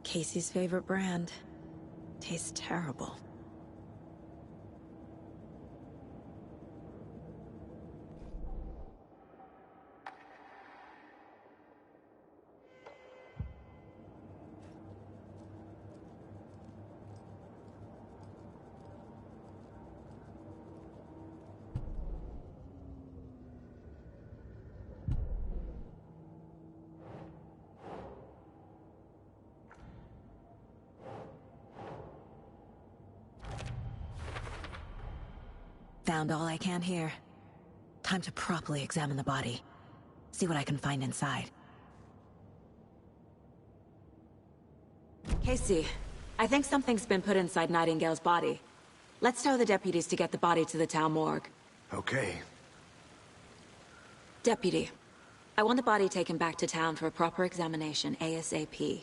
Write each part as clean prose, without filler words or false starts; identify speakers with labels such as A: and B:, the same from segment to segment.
A: Casey's favorite brand. Tastes terrible. Found all I can here. Time to properly examine the body. See what I can find inside. Casey, I think something's been put inside Nightingale's body. Let's tell the deputies to get the body to the town morgue.
B: Okay.
A: Deputy, I want the body taken back to town for a proper examination, ASAP.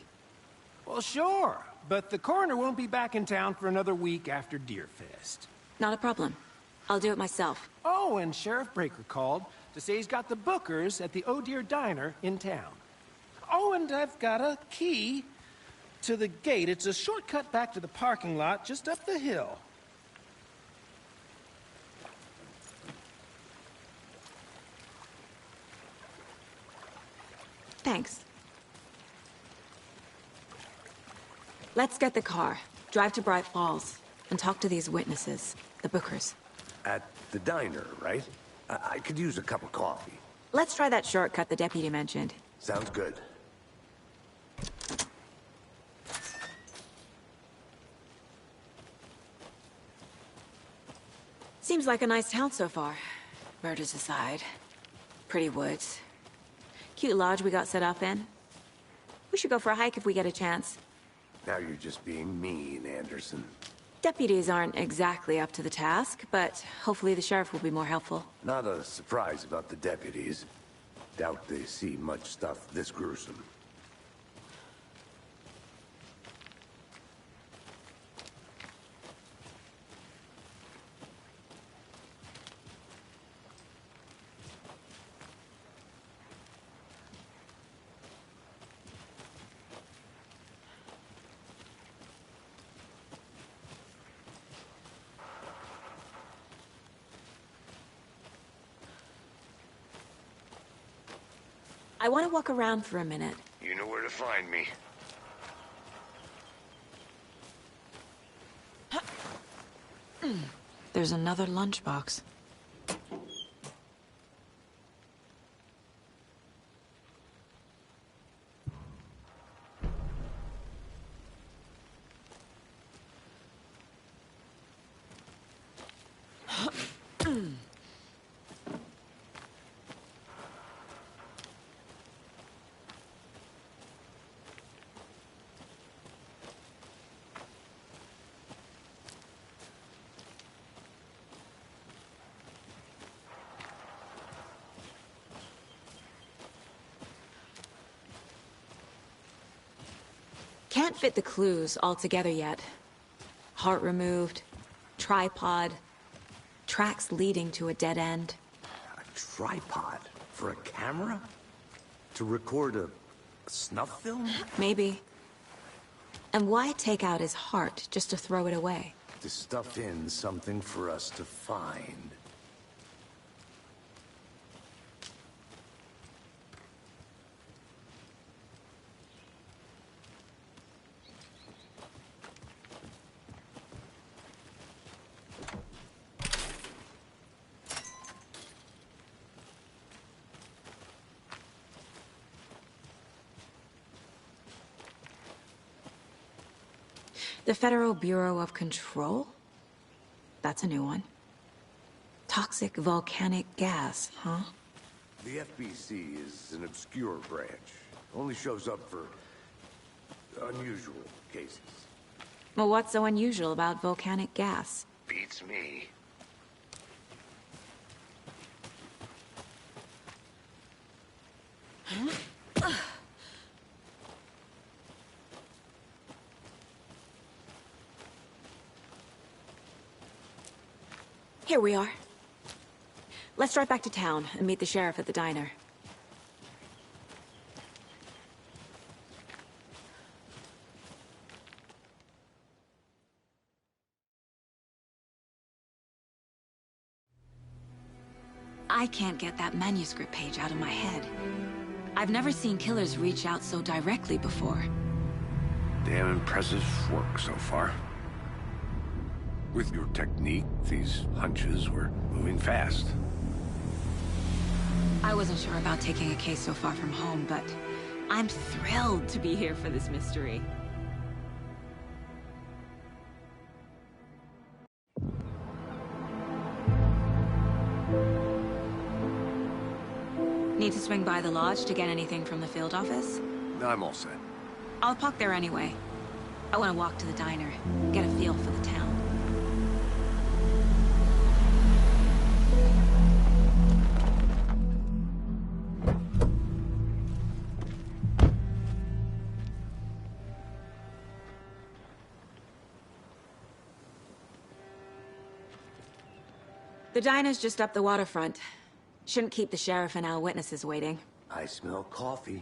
C: Well, sure, but the coroner won't be back in town for another week after Deerfest.
A: Not a problem. I'll do it myself.
C: Oh, and Sheriff Breaker called to say he's got the Bookers at the Oh Dear Diner in town. Oh, and I've got a key to the gate. It's a shortcut back to the parking lot just up the hill.
A: Thanks. Let's get the car, drive to Bright Falls, and talk to these witnesses, the Bookers.
B: At the diner, right? I could use a cup of coffee.
A: Let's try that shortcut the deputy mentioned.
B: Sounds good.
A: Seems like a nice town so far. Murders aside. Pretty woods. Cute lodge we got set up in. We should go for a hike if we get a chance.
B: Now you're just being mean, Anderson.
A: Deputies aren't exactly up to the task, but hopefully the sheriff will be more helpful.
B: Not a surprise about the deputies. Doubt they see much stuff this gruesome.
A: I want to walk around for a minute.
B: You know where to find me.
A: There's another lunchbox. Can't fit the clues all together yet. Heart removed, tripod, tracks leading to a dead end.
B: A tripod? For a camera? To record a snuff film?
A: Maybe. And why take out his heart just to throw it away?
B: To stuff in something for us to find.
A: The Federal Bureau of Control? That's a new one. Toxic volcanic gas, huh?
B: The FBC is an obscure branch. Only shows up for unusual cases.
A: Well, what's so unusual about volcanic gas?
B: Beats me.
A: Here we are. Let's drive back to town and meet the sheriff at the diner. I can't get that manuscript page out of my head. I've never seen killers reach out so directly before.
B: Damn impressive work so far. With your technique, these hunches were moving fast.
A: I wasn't sure about taking a case so far from home, but I'm thrilled to be here for this mystery. Need to swing by the lodge to get anything from the field office?
B: No, I'm all set.
A: I'll park there anyway. I want to walk to the diner, get a feel for the town. The diner's just up the waterfront. Shouldn't keep the sheriff and our witnesses waiting.
B: I smell coffee.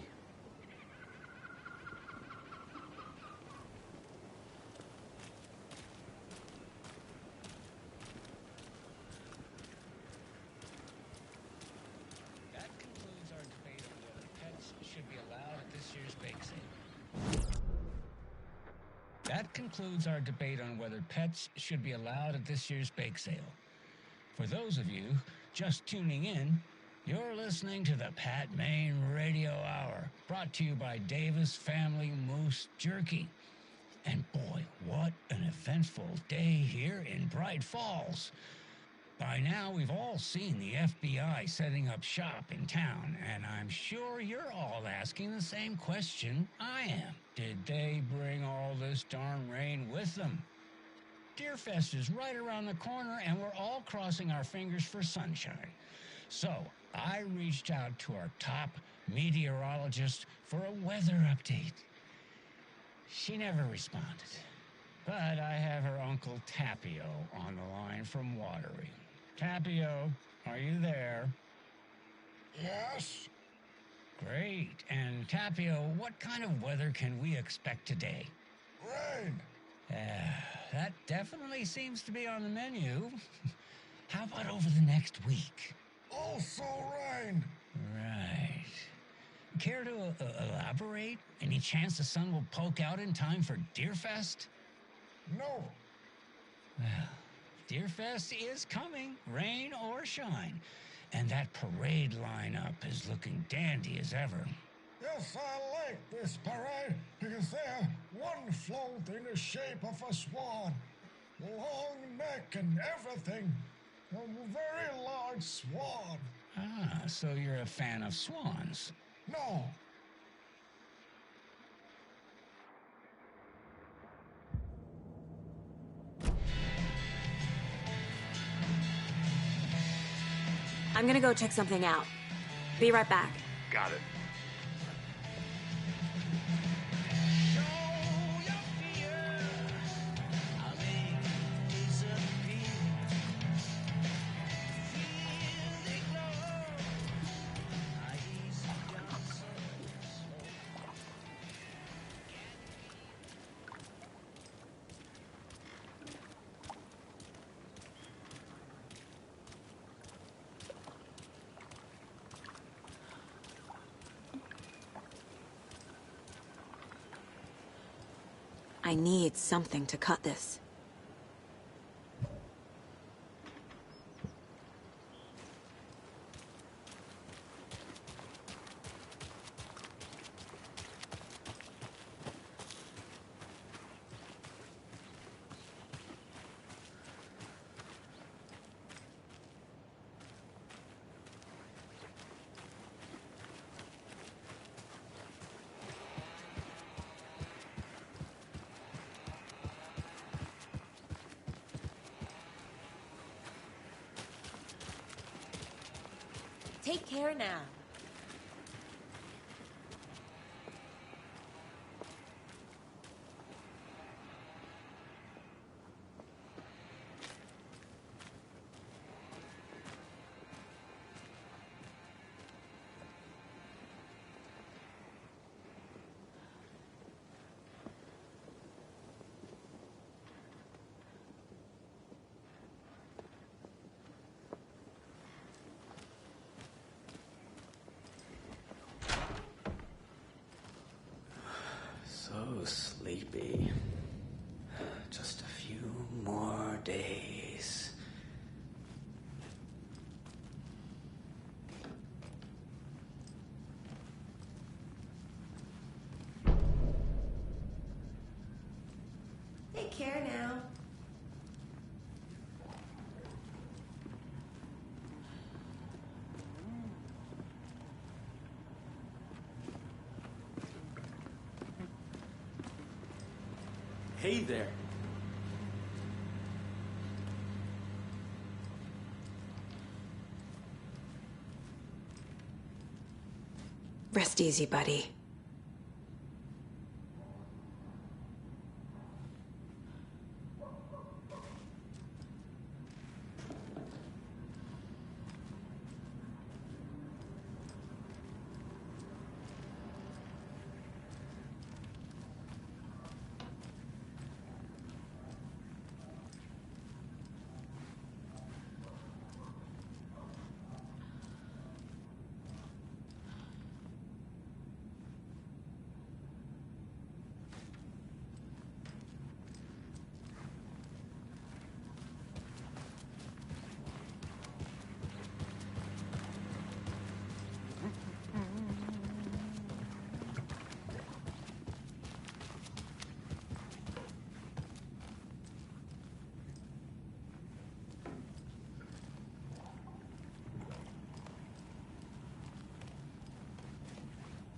D: That concludes our debate on whether pets should be allowed at this year's bake sale. That concludes our debate on whether pets should be allowed at this year's bake sale. For those of you just tuning in, you're listening to the Pat Maine Radio Hour, brought to you by Davis Family Moose Jerky. And boy, what an eventful day here in Bright Falls. By now, we've all seen the FBI setting up shop in town, and I'm sure you're all asking the same question I am. Did they bring all this darn rain with them? Deerfest is right around the corner, and we're all crossing our fingers for sunshine. So, I reached out to our top meteorologist for a weather update. She never responded. But I have her Uncle Tapio on the line from Watery. Tapio, are you there?
E: Yes?
D: Great. And Tapio, what kind of weather can we expect today?
E: Rain.
D: That definitely seems to be on the menu. How about over the next week?
E: Also rain.
D: Right. Care to elaborate? Any chance the sun will poke out in time for Deerfest?
E: No.
D: Well, Deerfest is coming, rain or shine. And that parade lineup is looking dandy as ever.
E: Yes, I like this parade because they have one float in the shape of a swan. Long neck and everything. A very large swan.
D: Ah, so you're a fan of swans.
E: No.
A: I'm gonna go check something out. Be right back.
B: Got it.
A: I need something to cut this.
F: Take care now. Hey there.
A: Rest easy, buddy.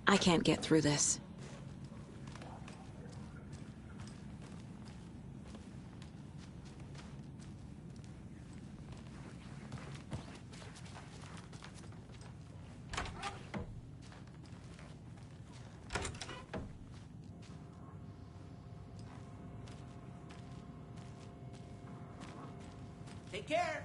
A: I can't get through this.
C: Take care.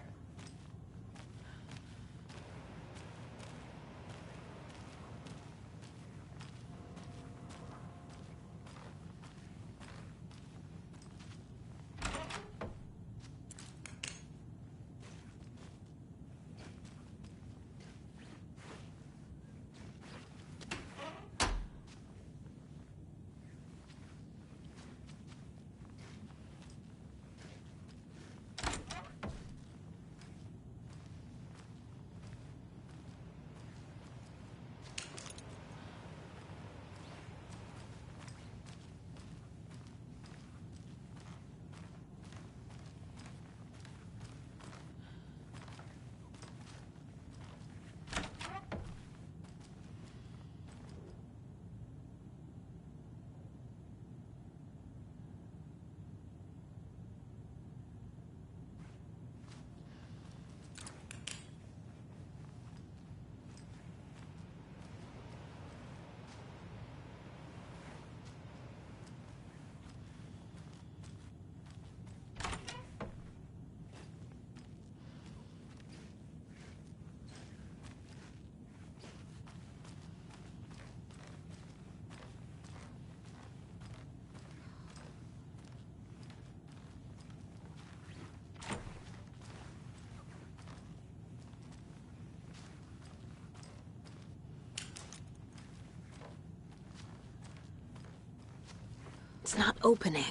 A: It's not opening.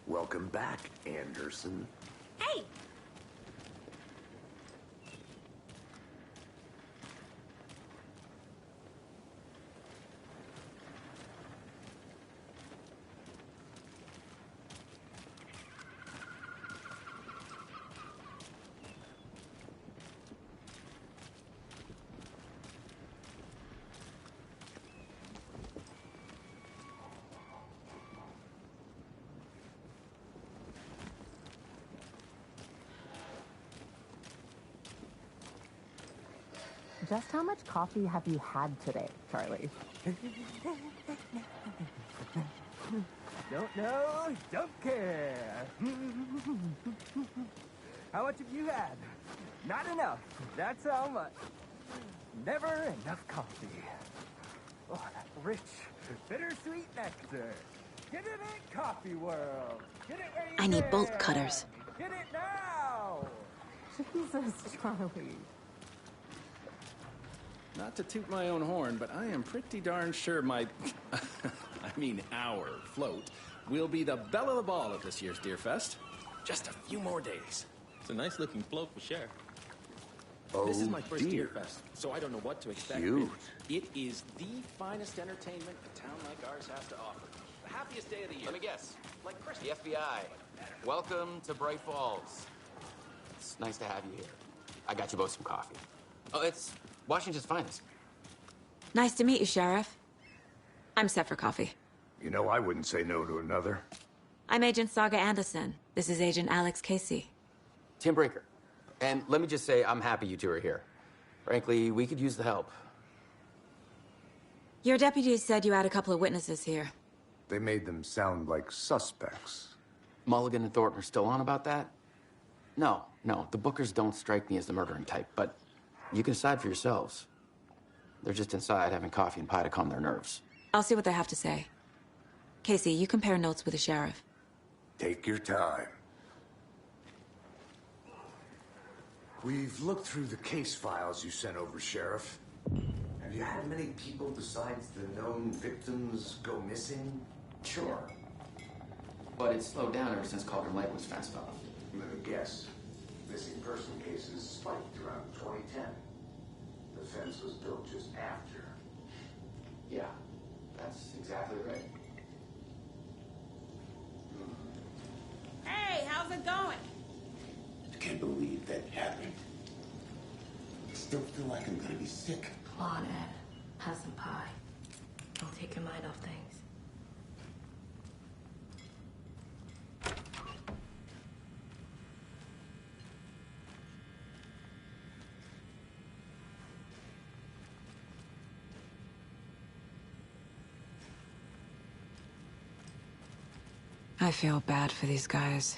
G: Welcome back, Anderson.
A: Hey!
H: Just how much coffee have you had today, Charlie?
I: Don't know, don't care. How much have you had? Not enough. That's how much. Never enough coffee. Oh, that rich, bittersweet nectar. Get it in Coffee World. Get it where you
A: I need bolt
I: can.
A: cutters.
I: Get it now.
H: Jesus, Charlie.
F: Not to toot my own horn, but I am pretty darn sure my... I our float, will be the belle of the ball at this year's Deer Fest. Just a few more days.
J: It's a nice-looking float for sure.
G: Oh,
F: This is my first Deer
G: dear.
F: Fest, so I don't know what to expect.
G: Cute.
F: It is the finest entertainment a town like ours has to offer. The happiest day of the year.
K: Let me guess.
F: Like Christmas.
K: The FBI. Welcome to Bright Falls. It's nice to have you here. I got you both some coffee. Oh, it's Washington's finest.
A: Nice to meet you, Sheriff. I'm set for coffee.
B: You know, I wouldn't say no to another.
A: I'm Agent Saga Anderson. This is Agent Alex Casey.
K: Tim Breaker. And let me just say, I'm happy you two are here. Frankly, we could use the help.
A: Your deputies said you had a couple of witnesses here.
B: They made them sound like suspects.
K: Mulligan and Thornton are still on about that? No, the Bookers don't strike me as the murdering type, but you can decide for yourselves. They're just inside having coffee and pie to calm their nerves.
A: I'll see what they have to say. Casey, you compare notes with the sheriff.
B: Take your time.
G: We've looked through the case files you sent over, Sheriff. Have you had many people besides the known victims go missing?
K: Sure. But it's slowed down ever since Cauldron Lake was fenced off.
G: Let me guess. Missing person cases spiked around 2010. The fence was built just after.
K: Yeah, that's exactly right.
A: Hey, how's it going?
L: I can't believe that happened. I still feel like I'm gonna be sick.
M: Come on, Ed. Have some pie. Don't take your mind off things.
A: I feel bad for these guys.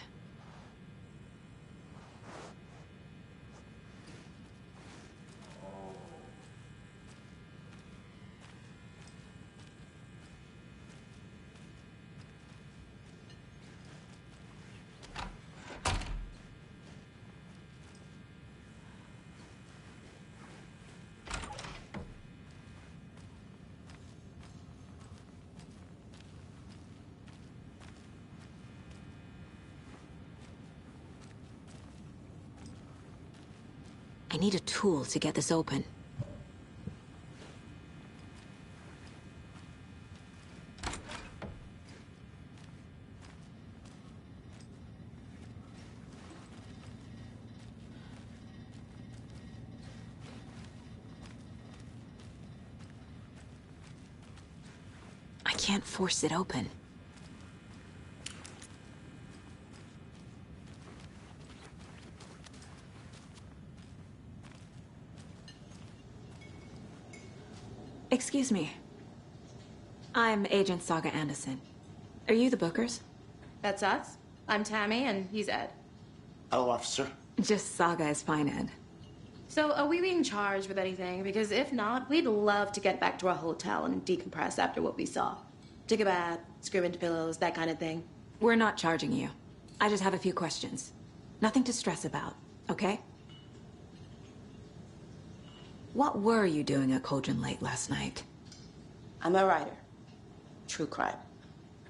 A: I need a tool to get this open. I can't force it open. Excuse me. I'm Agent Saga Anderson. Are you the Bookers?
M: That's us. I'm Tammy, and he's Ed.
L: Hello, officer.
A: Just Saga is fine, Ed.
M: So, are we being charged with anything? Because if not, we'd love to get back to our hotel and decompress after what we saw. Take a bath, scream into pillows, that kind of thing.
A: We're not charging you. I just have a few questions. Nothing to stress about, okay? What were you doing at Cauldron Lake last night?
M: I'm a writer. True crime.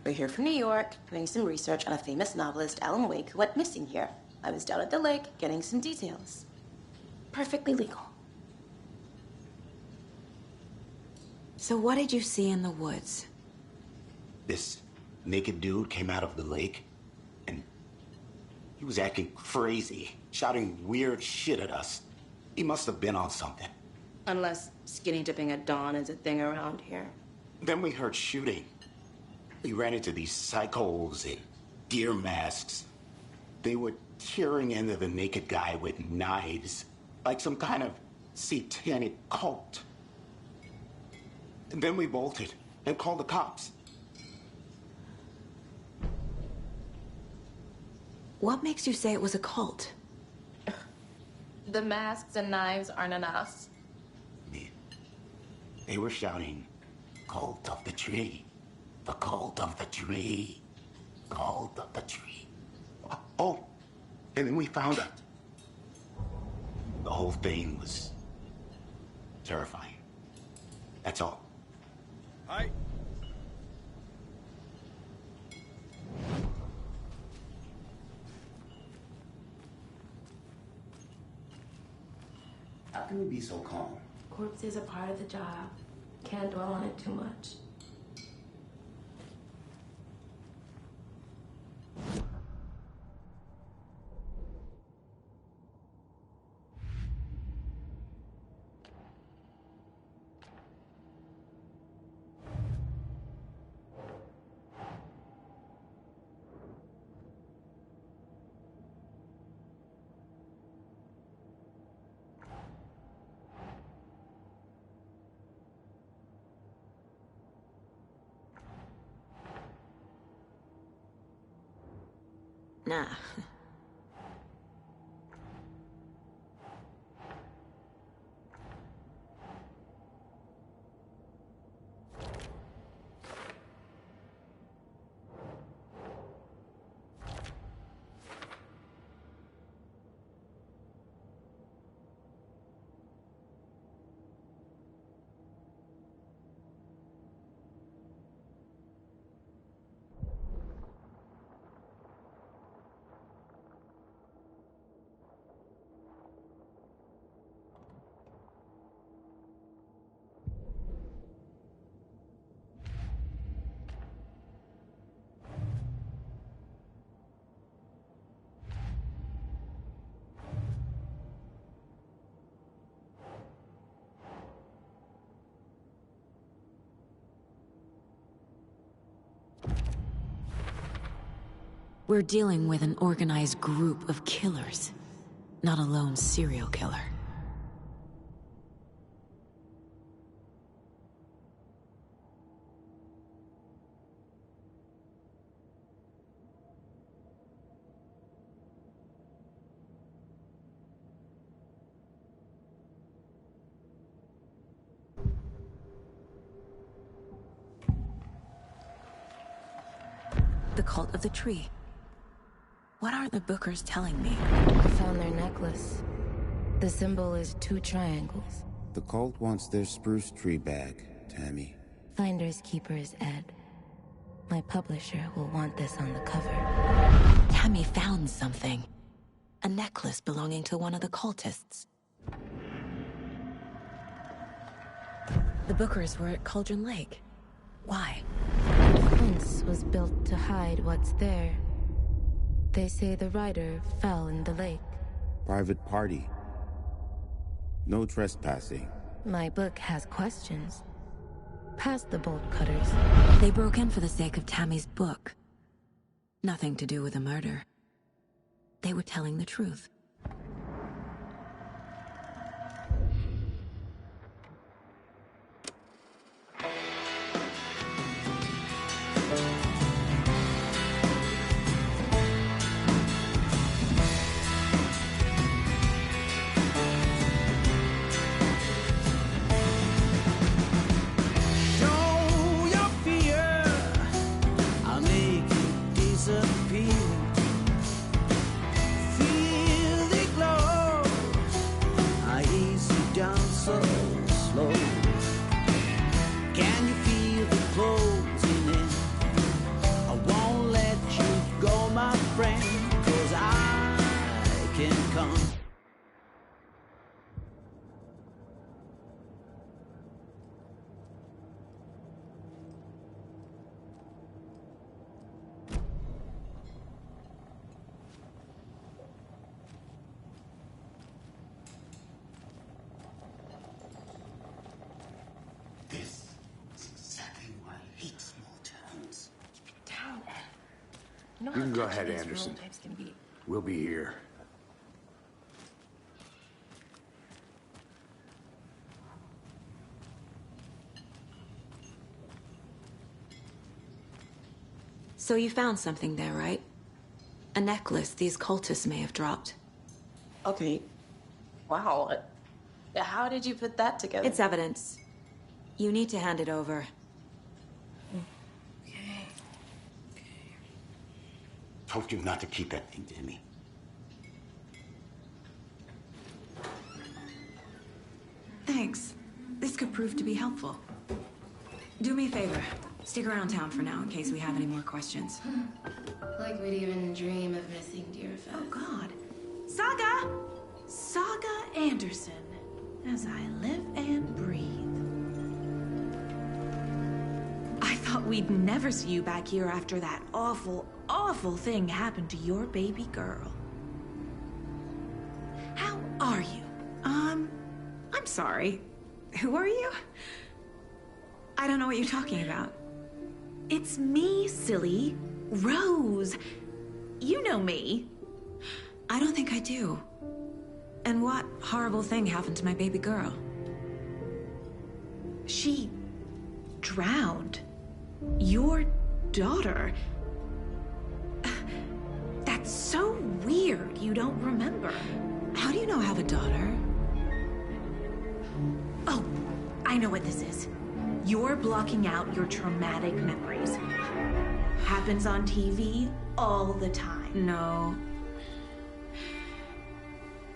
M: We're here from New York, doing some research on a famous novelist, Alan Wake, who went missing here. I was down at the lake, getting some details. Perfectly legal.
A: So what did you see in the woods?
L: This naked dude came out of the lake, and he was acting crazy, shouting weird shit at us. He must have been on something.
M: Unless skinny dipping at dawn is a thing around here.
L: Then we heard shooting. We ran into these psychos in deer masks. They were tearing into the naked guy with knives, like some kind of satanic cult. And then we bolted and called the cops.
A: What makes you say it was a cult?
M: The masks and knives aren't enough.
L: They were shouting, "Cult of the tree, the cult of the tree, cult of the tree." Oh, and then we found it. The whole thing was terrifying. That's all.
F: Hi.
L: can you be so calm?
M: Corpses are part of the job. Can't dwell on it too much.
A: Nah. We're dealing with an organized group of killers, not a lone serial killer. The cult of the tree. What are the Bookers telling me?
N: I found their necklace. The symbol is 2 triangles.
O: The cult wants their spruce tree back, Tammy.
N: Finders keepers, Ed. My publisher will want this on the cover.
A: Tammy found something. A necklace belonging to one of the cultists. The Bookers were at Cauldron Lake. Why?
N: The fence was built to hide what's there. They say the rider fell in the lake.
O: Private party. No trespassing.
N: My book has questions. Past the bolt cutters.
A: They broke in for the sake of Tammy's book. Nothing to do with a murder. They were telling the truth.
G: You can go ahead, Anderson. We'll be here.
A: So you found something there, right? A necklace these cultists may have dropped.
M: Okay. Wow. How did you put that together?
A: It's evidence. You need to hand it over.
L: Told you not to keep that thing to me.
A: Thanks. This could prove to be helpful. Do me a favor. Stick around town for now in case we have any more questions.
M: Like we'd even dream of missing Deerfest.
A: Oh, God. Saga! Saga Anderson.
P: as I live and breathe. I thought we'd never see you back here after that awful, awful thing happened to your baby girl. How are you? I'm sorry. Who are you? I don't know what you're talking about. It's me, silly. Rose. You know me.
A: I don't think I do. And what horrible thing happened to my baby girl?
P: She drowned. Your daughter. That's so weird you don't remember.
A: How do you know I have a daughter?
P: Oh, I know what this is. You're blocking out your traumatic memories. Happens on TV all the time.
A: No.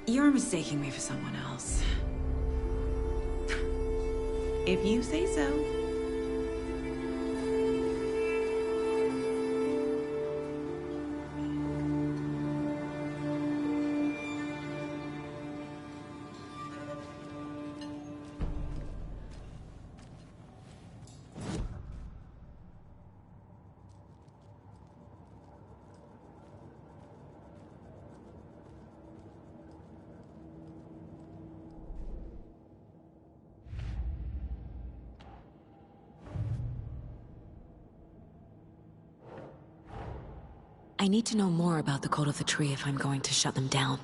A: You're mistaking me for someone else.
P: If you say so.
A: I need to know more about the cult of the tree if I'm going to shut them down.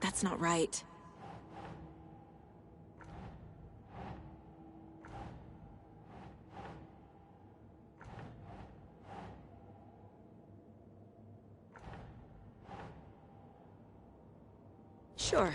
A: That's not right. Sure.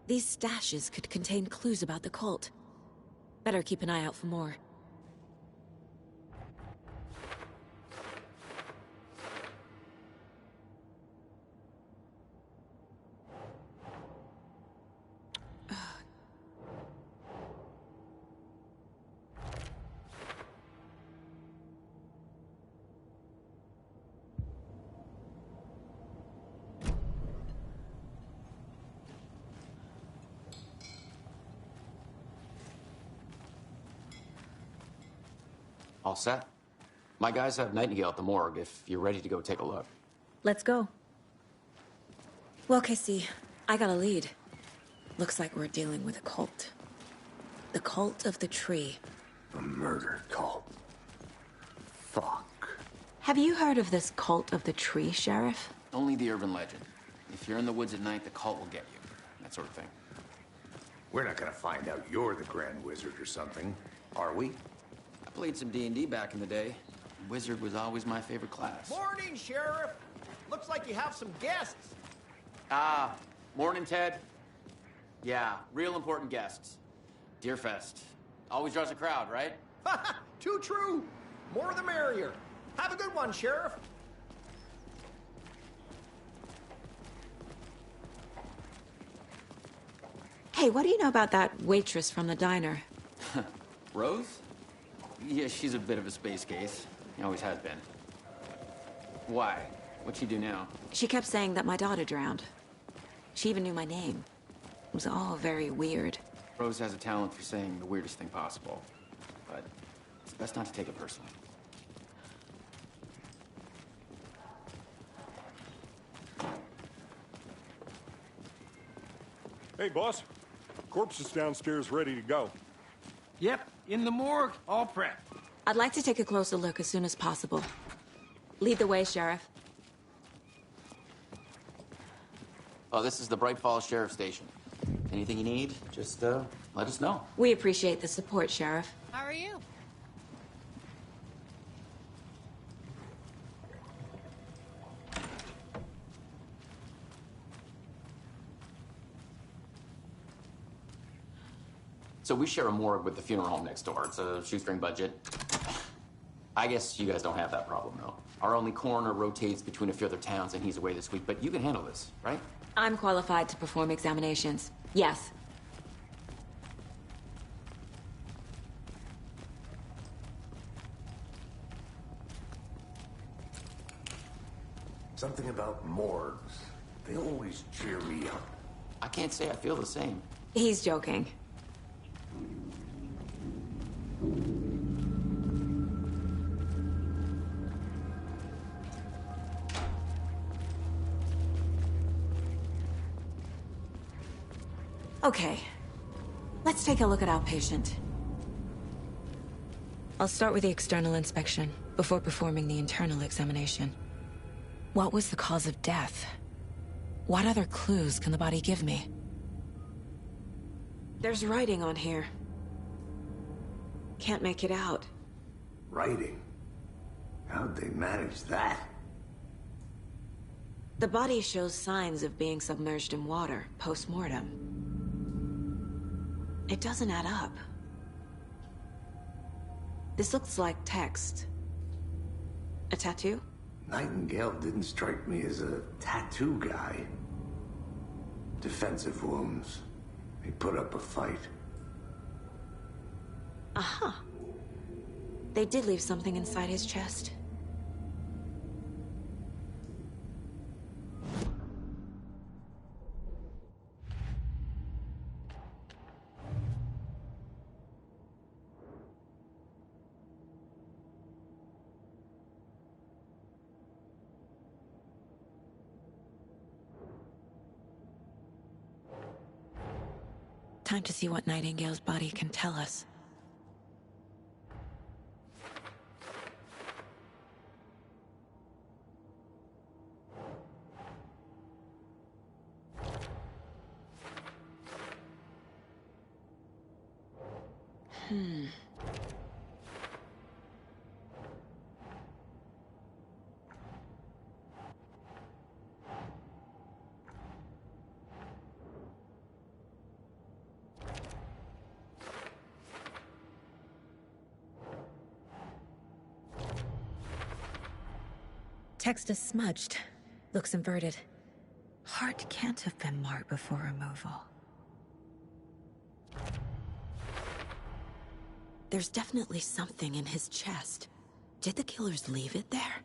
A: These stashes could contain clues about the cult. Better keep an eye out for more.
K: All set? My guys have Nightingale at the morgue if you're ready to go take a look.
A: Let's go. Well, Casey, I got a lead. Looks like we're dealing with a cult. The cult of the tree.
B: A murder cult. Fuck.
A: Have you heard of this cult of the tree, Sheriff?
K: Only the urban legend. If you're in the woods at night, the cult will get you. That sort of thing.
G: We're not gonna find out you're the Grand Wizard or something, are we?
K: I played some D&D back in the day. Wizard was always my favorite class.
Q: Morning, Sheriff. Looks like you have some guests.
K: Ah, morning, Ted. Yeah, real important guests. Deerfest. Always draws a crowd, right?
Q: Too true. More the merrier. Have a good one, Sheriff.
A: Hey, what do you know about that waitress from the diner?
K: Rose? Yeah, she's a bit of a space case. Always has been. Why? What'd she do now?
A: She kept saying that my daughter drowned. She even knew my name. It was all very weird.
K: Rose has a talent for saying the weirdest thing possible, but it's best not to take it personally.
R: Hey, boss. Corpse is downstairs ready to go.
C: Yep, in the morgue, all prepped.
A: I'd like to take a closer look as soon as possible. Lead the way, Sheriff.
K: Oh, this is the Bright Falls Sheriff Station. Anything you need, just let us know.
A: We appreciate the support, Sheriff.
S: How are you?
K: So we share a morgue with the funeral home next door. It's a shoestring budget. I guess you guys don't have that problem, though. Our only coroner rotates between a few other towns, and he's away this week, but you can handle this, right?
A: I'm qualified to perform examinations. Yes.
G: Something about morgues. They always cheer me up.
K: I can't say I feel the same.
A: He's joking. Okay, let's take a look at our patient. I'll start with the external inspection before performing the internal examination. What was the cause of death? What other clues can the body give me? There's writing on here. Can't make it out.
G: Writing? How'd they manage that?
A: The body shows signs of being submerged in water post-mortem. It doesn't add up. This looks like text. A tattoo?
G: Nightingale didn't strike me as a tattoo guy. Defensive wounds. He put up a fight.
A: Aha. They did leave something inside his chest. Time to see what Nightingale's body can tell us. Text is smudged. Looks inverted. Heart can't have been marked before removal. There's definitely something in his chest. Did the killers leave it there?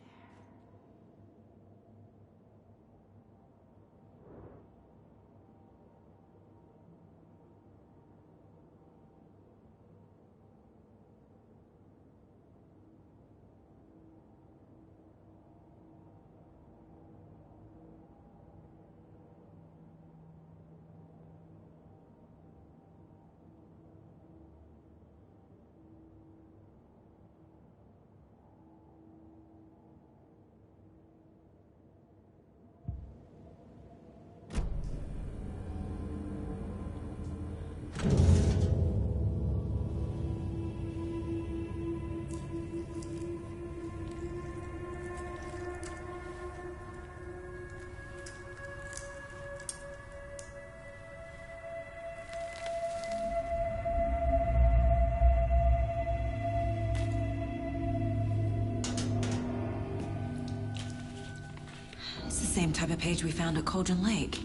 A: It's the same type of page we found at Cauldron Lake.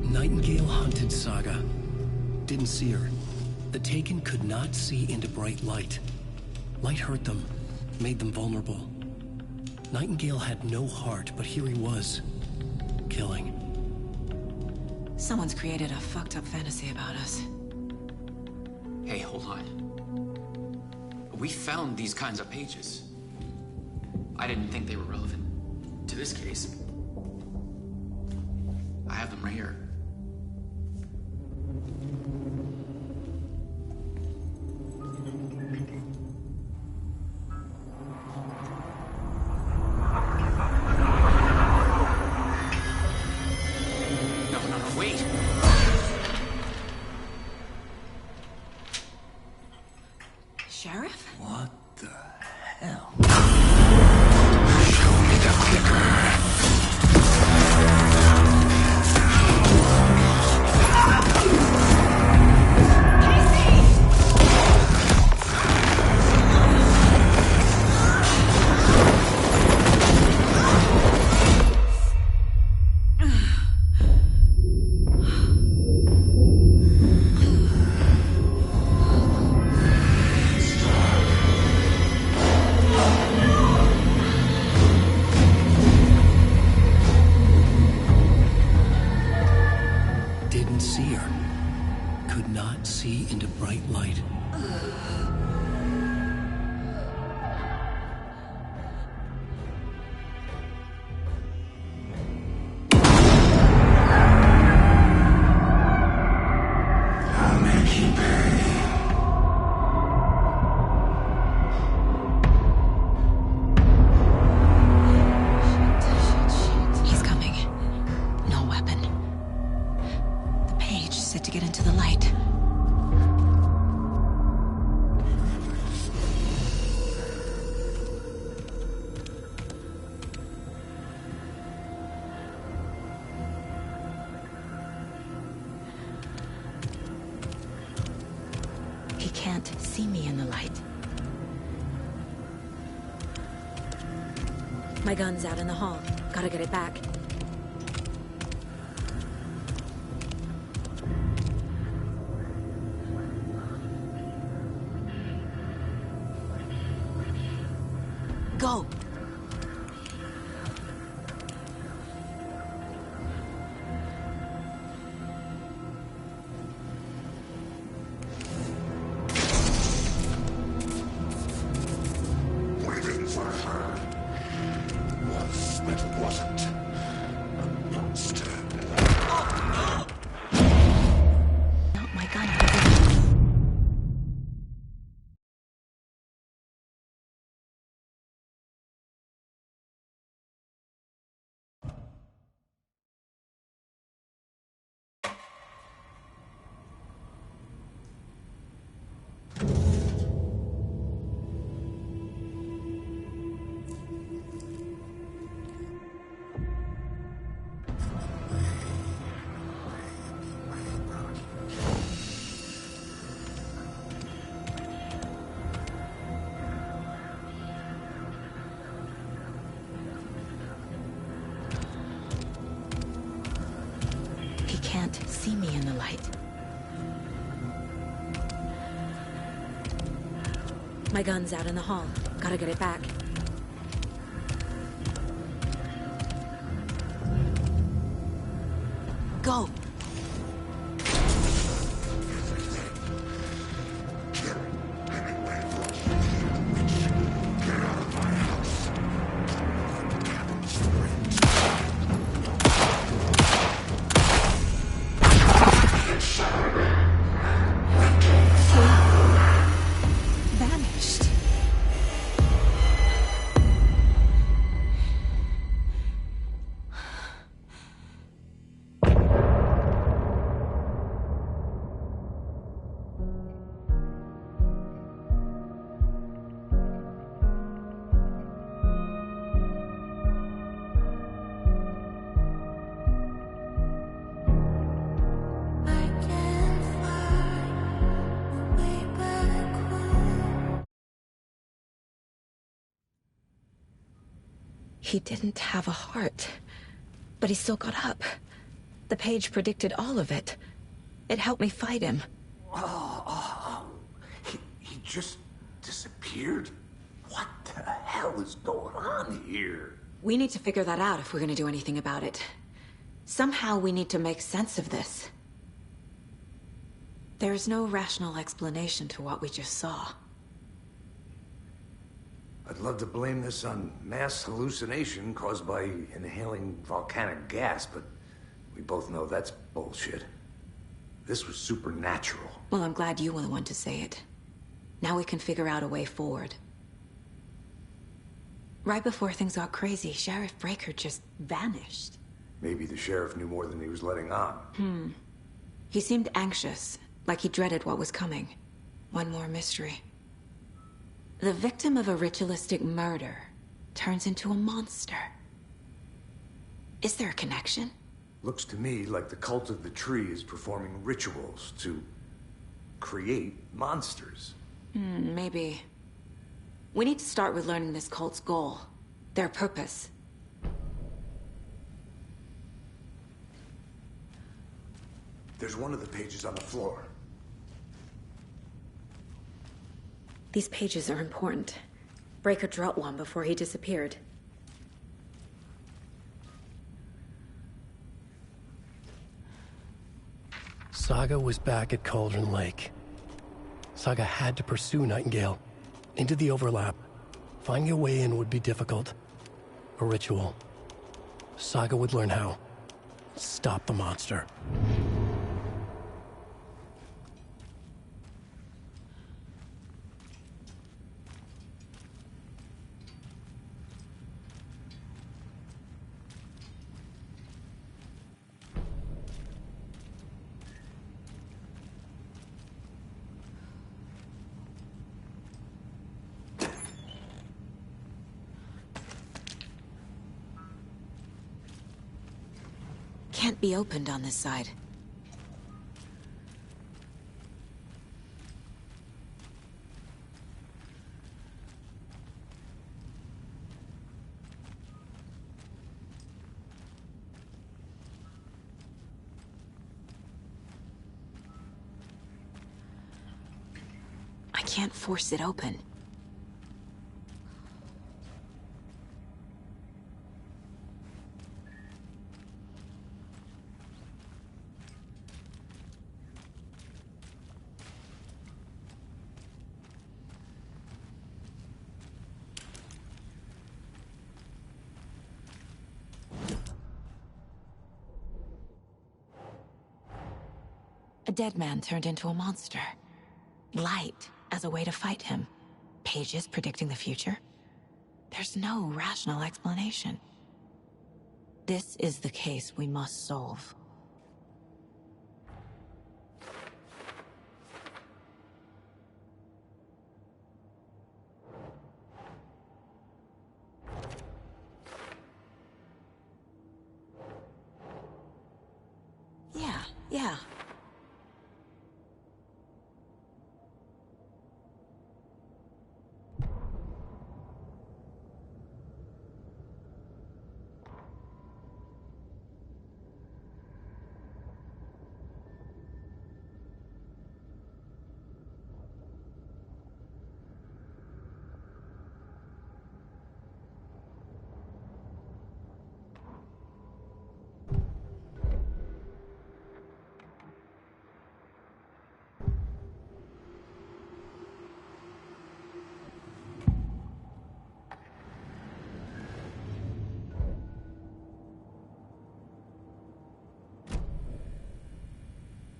T: Nightingale hunted Saga. Didn't see her. The Taken could not see into bright light. Light hurt them, made them vulnerable. Nightingale had no heart, but here he was, killing.
A: Someone's created a fucked up fantasy about us.
K: Hey, hold on. We found these kinds of pages. I didn't think they were relevant to this case. I have them right here. No, wait!
A: Sheriff?
B: What the hell?
T: Didn't see her. Could not see into bright light.
A: He's coming. No weapon. The page set to get into the light. He can't see me in the light. My gun's out in the hall. Gotta get it back. Go!
E: Waiting for her. Was but wasn't. A monster.
A: Not my gun. He can't see me in the light. My gun's out in the hall. Gotta get it back. Go! Vanished. He didn't have a heart, but he still got up. The page predicted all of it. It helped me fight him.
G: He just disappeared? What the hell is going on here?
A: We need to figure that out if we're gonna do anything about it. Somehow we need to make sense of this. There's no rational explanation to what we just saw.
G: I'd love to blame this on mass hallucination caused by inhaling volcanic gas, but we both know that's bullshit. This was supernatural.
A: Well, I'm glad you were the one to say it. Now we can figure out a way forward. Right before things got crazy, Sheriff Breaker just vanished.
G: Maybe the sheriff knew more than he was letting on.
A: He seemed anxious, like he dreaded what was coming. One more mystery. The victim of a ritualistic murder turns into a monster. Is there a connection?
G: Looks to me like the cult of the tree is performing rituals to create monsters.
A: Maybe. We need to start with learning this cult's goal, their purpose.
G: There's one of the pages on the floor.
A: These pages are important. Breaker dropped one before he disappeared.
T: Saga was back at Cauldron Lake. Saga had to pursue Nightingale into the overlap. Finding a way in would be difficult. A ritual. Saga would learn how. Stop the monster.
A: Can't be opened on this side. I can't force it open. A dead man turned into a monster. Light as a way to fight him. Pages predicting the future. There's no rational explanation. This is the case we must solve. Yeah.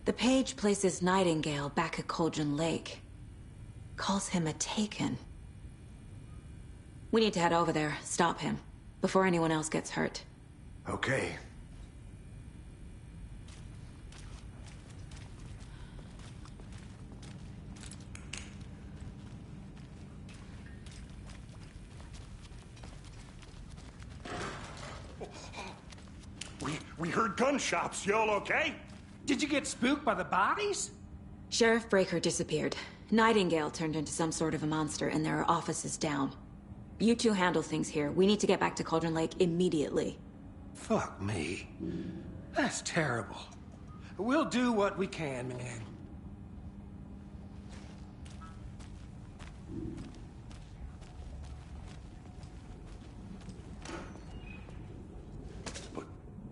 A: The page places Nightingale back at Cauldron Lake. Calls him a Taken. We need to head over there, stop him, before anyone else gets hurt.
G: Okay.
R: We heard gunshots. Y'all okay?
C: Did you get spooked by the bodies?
A: Sheriff Breaker disappeared. Nightingale turned into some sort of a monster, and there are offices down. You two handle things here. We need to get back to Cauldron Lake immediately.
C: Fuck me. That's terrible. We'll do what we can, man.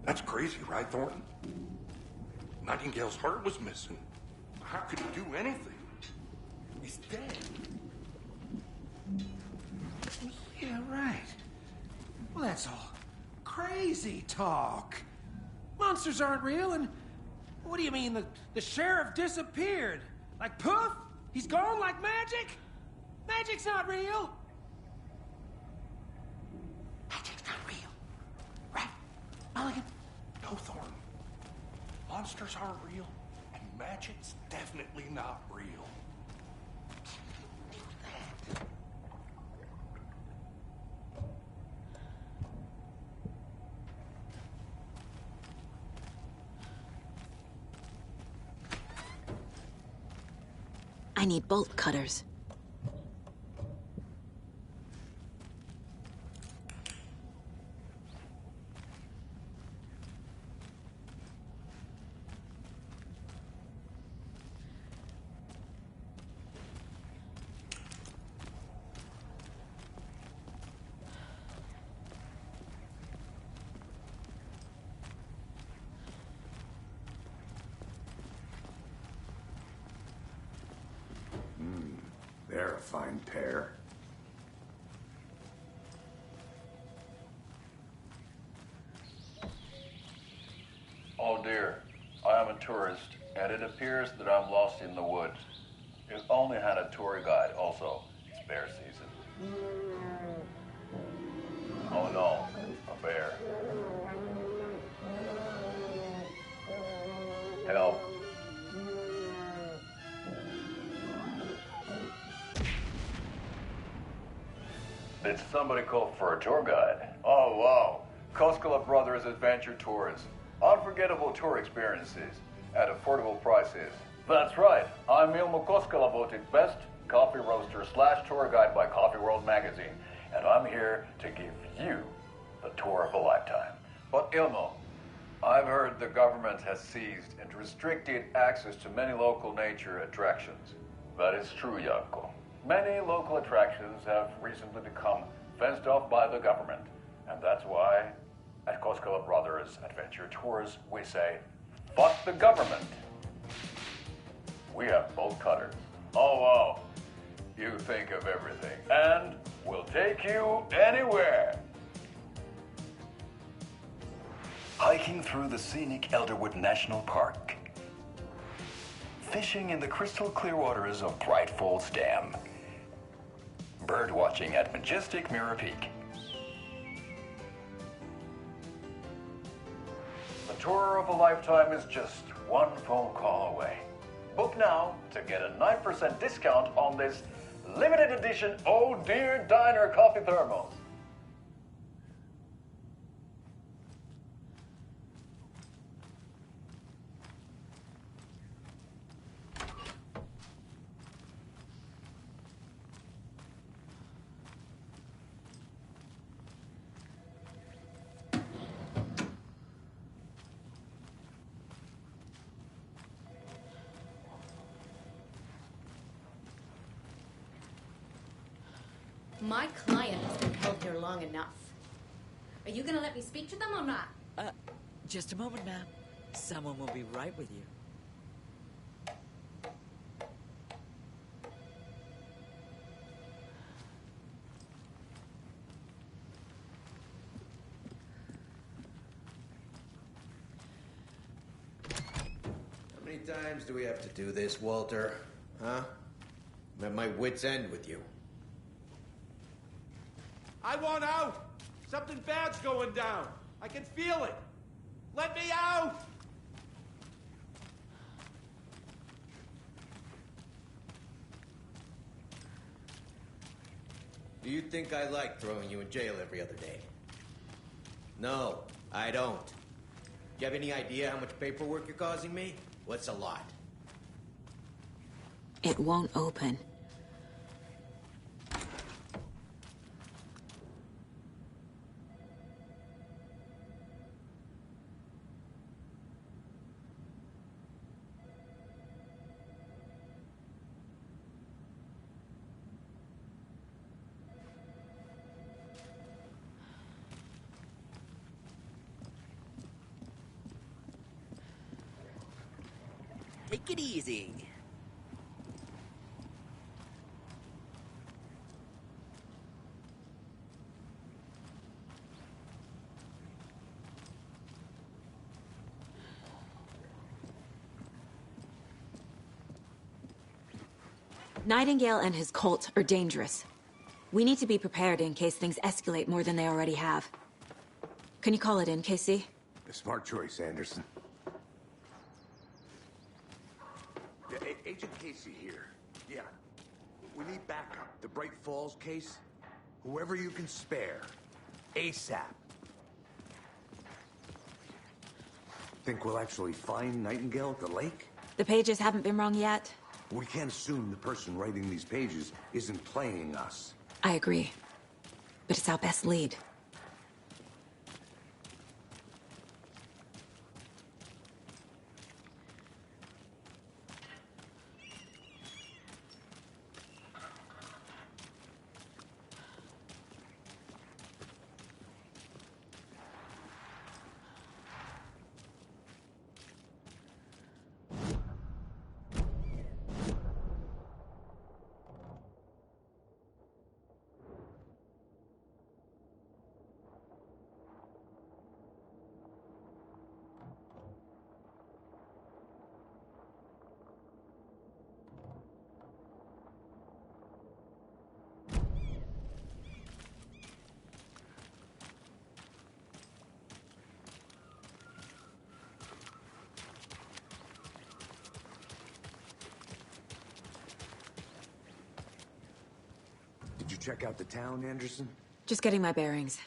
R: That's crazy, right, Thornton? Nightingale's heart was missing. How could he do anything? He's dead.
C: Yeah, right. Well, that's all crazy talk. Monsters aren't real, and what do you mean the sheriff disappeared? Like poof? He's gone like magic? Magic's not real. Magic's not real. Right, Mulligan?
R: No, Thornton. Monsters aren't real, and magic's definitely not real.
A: I need bolt cutters.
G: They're a fine pair.
S: Oh dear, I am a tourist, and it appears that I'm lost in the woods. If only had a tour guide also. It's bear season. Oh no, a bear. Help. Did somebody call for a tour guide? Oh wow, Koskela Brothers Adventure Tours. Unforgettable tour experiences at affordable prices. That's right, I'm Ilmo Koskela, voted best coffee roaster / tour guide by Coffee World magazine, and I'm here to give you the tour of a lifetime. But Ilmo, I've heard the government has seized and restricted access to many local nature attractions. That is true, Janko. Many local attractions have recently become fenced off by the government, and that's why at Koskela Brothers Adventure Tours we say, fuck the government. We have bolt cutters. Oh wow, you think of everything, and we'll take you anywhere. Hiking through the scenic Elderwood National Park. Fishing in the crystal clear waters of Bright Falls Dam. Bird watching at majestic Mirror Peak. The tour of a lifetime is just one phone call away. Book now to get a 9% discount on this limited edition Oh Dear Diner coffee thermos.
U: My client has been held here long enough. Are you gonna let me speak to them or not?
V: Just a moment, ma'am. Someone will be right with you.
W: How many times do we have to do this, Walter? Huh? I'm at my wit's end with you.
X: I want out! Something bad's going down. I can feel it. Let me out!
W: Do you think I like throwing you in jail every other day? No, I don't. Do you have any idea how much paperwork you're causing me? What's a lot?
A: It won't open.
D: Take it easy.
A: Nightingale and his cult are dangerous. We need to be prepared in case things escalate more than they already have. Can you call it in, Casey?
G: A smart choice, Anderson. Yeah, Agent Casey here. Yeah. We need backup. The Bright Falls case? Whoever you can spare. ASAP. Think we'll actually find Nightingale at the lake?
A: The pages haven't been wrong yet.
G: We can't assume the person writing these pages isn't playing us.
A: I agree. But it's our best lead.
G: Did you check out the town, Anderson?
A: Just getting my bearings.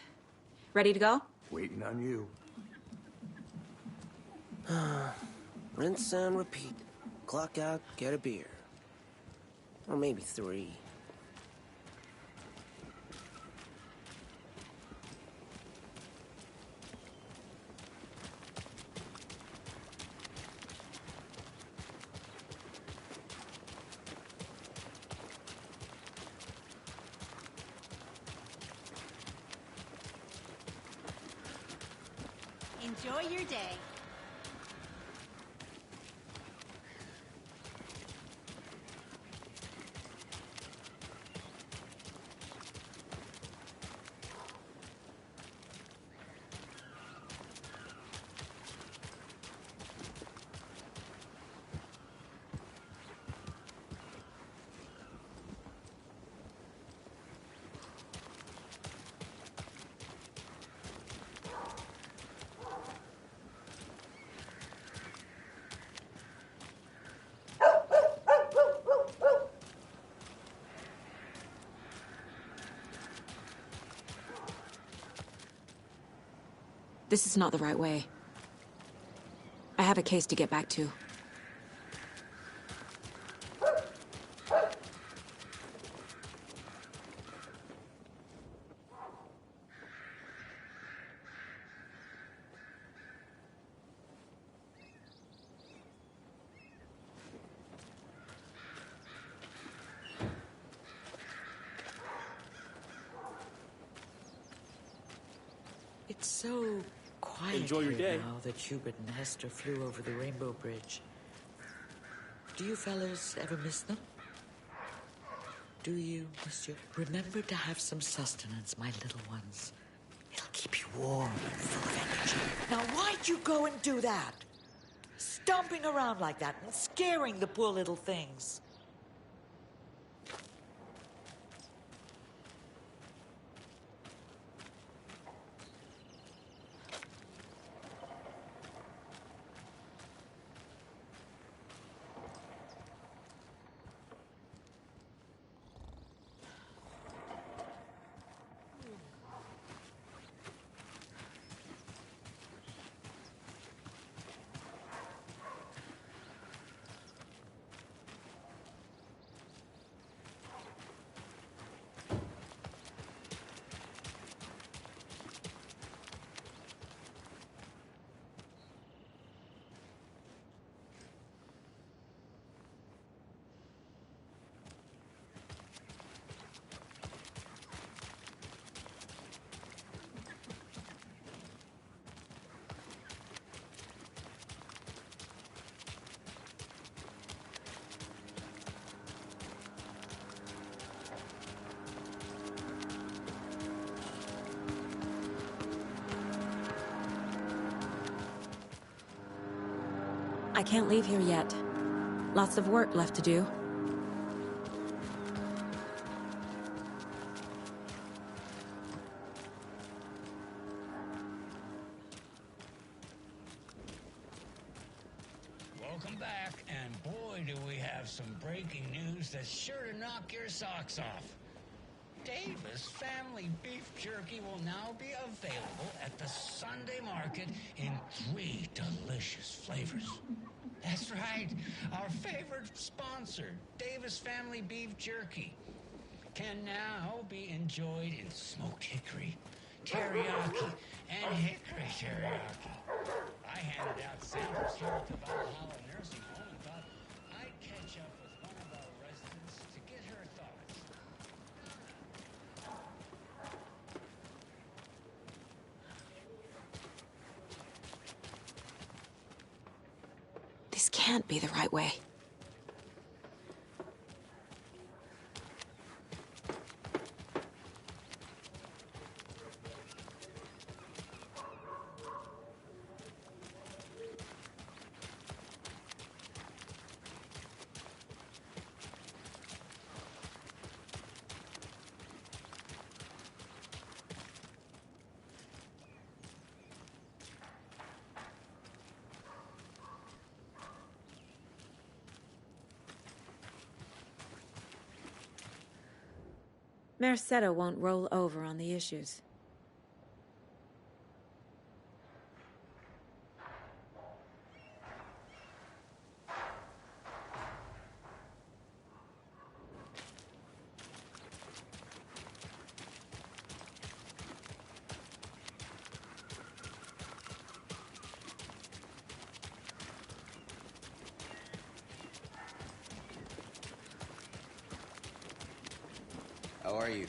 A: Ready to go?
G: Waiting on you.
H: Rinse and repeat. Clock out, get a beer. Or maybe 3.
U: Enjoy your day.
A: This is not the right way. I have a case to get back to.
V: It's so quiet
I: Enjoy your
V: here
I: day.
V: now that Hubert and Hester flew over the Rainbow Bridge. Do you fellas ever miss them? Do you, monsieur? Remember to have some sustenance, my little ones. It'll keep you warm and full of energy. Now, why'd you go and do that? Stomping around like that and scaring the poor little things.
A: I can't leave here yet. Lots of work left to do.
D: Welcome back, and boy do we have some breaking news that's sure to knock your socks off. Davis Family Beef Jerky will now be available at the Sunday market in 3 delicious flavors. That's right, our favorite sponsor, Davis Family Beef Jerky, can now be enjoyed in smoked hickory, teriyaki, and hickory teriyaki. I handed out samples here at the Valhalla Nursing Home and thought I'd catch up with one of our residents to get her thoughts.
A: This can't be the right way. Merced won't roll over on the issues.
W: How are you?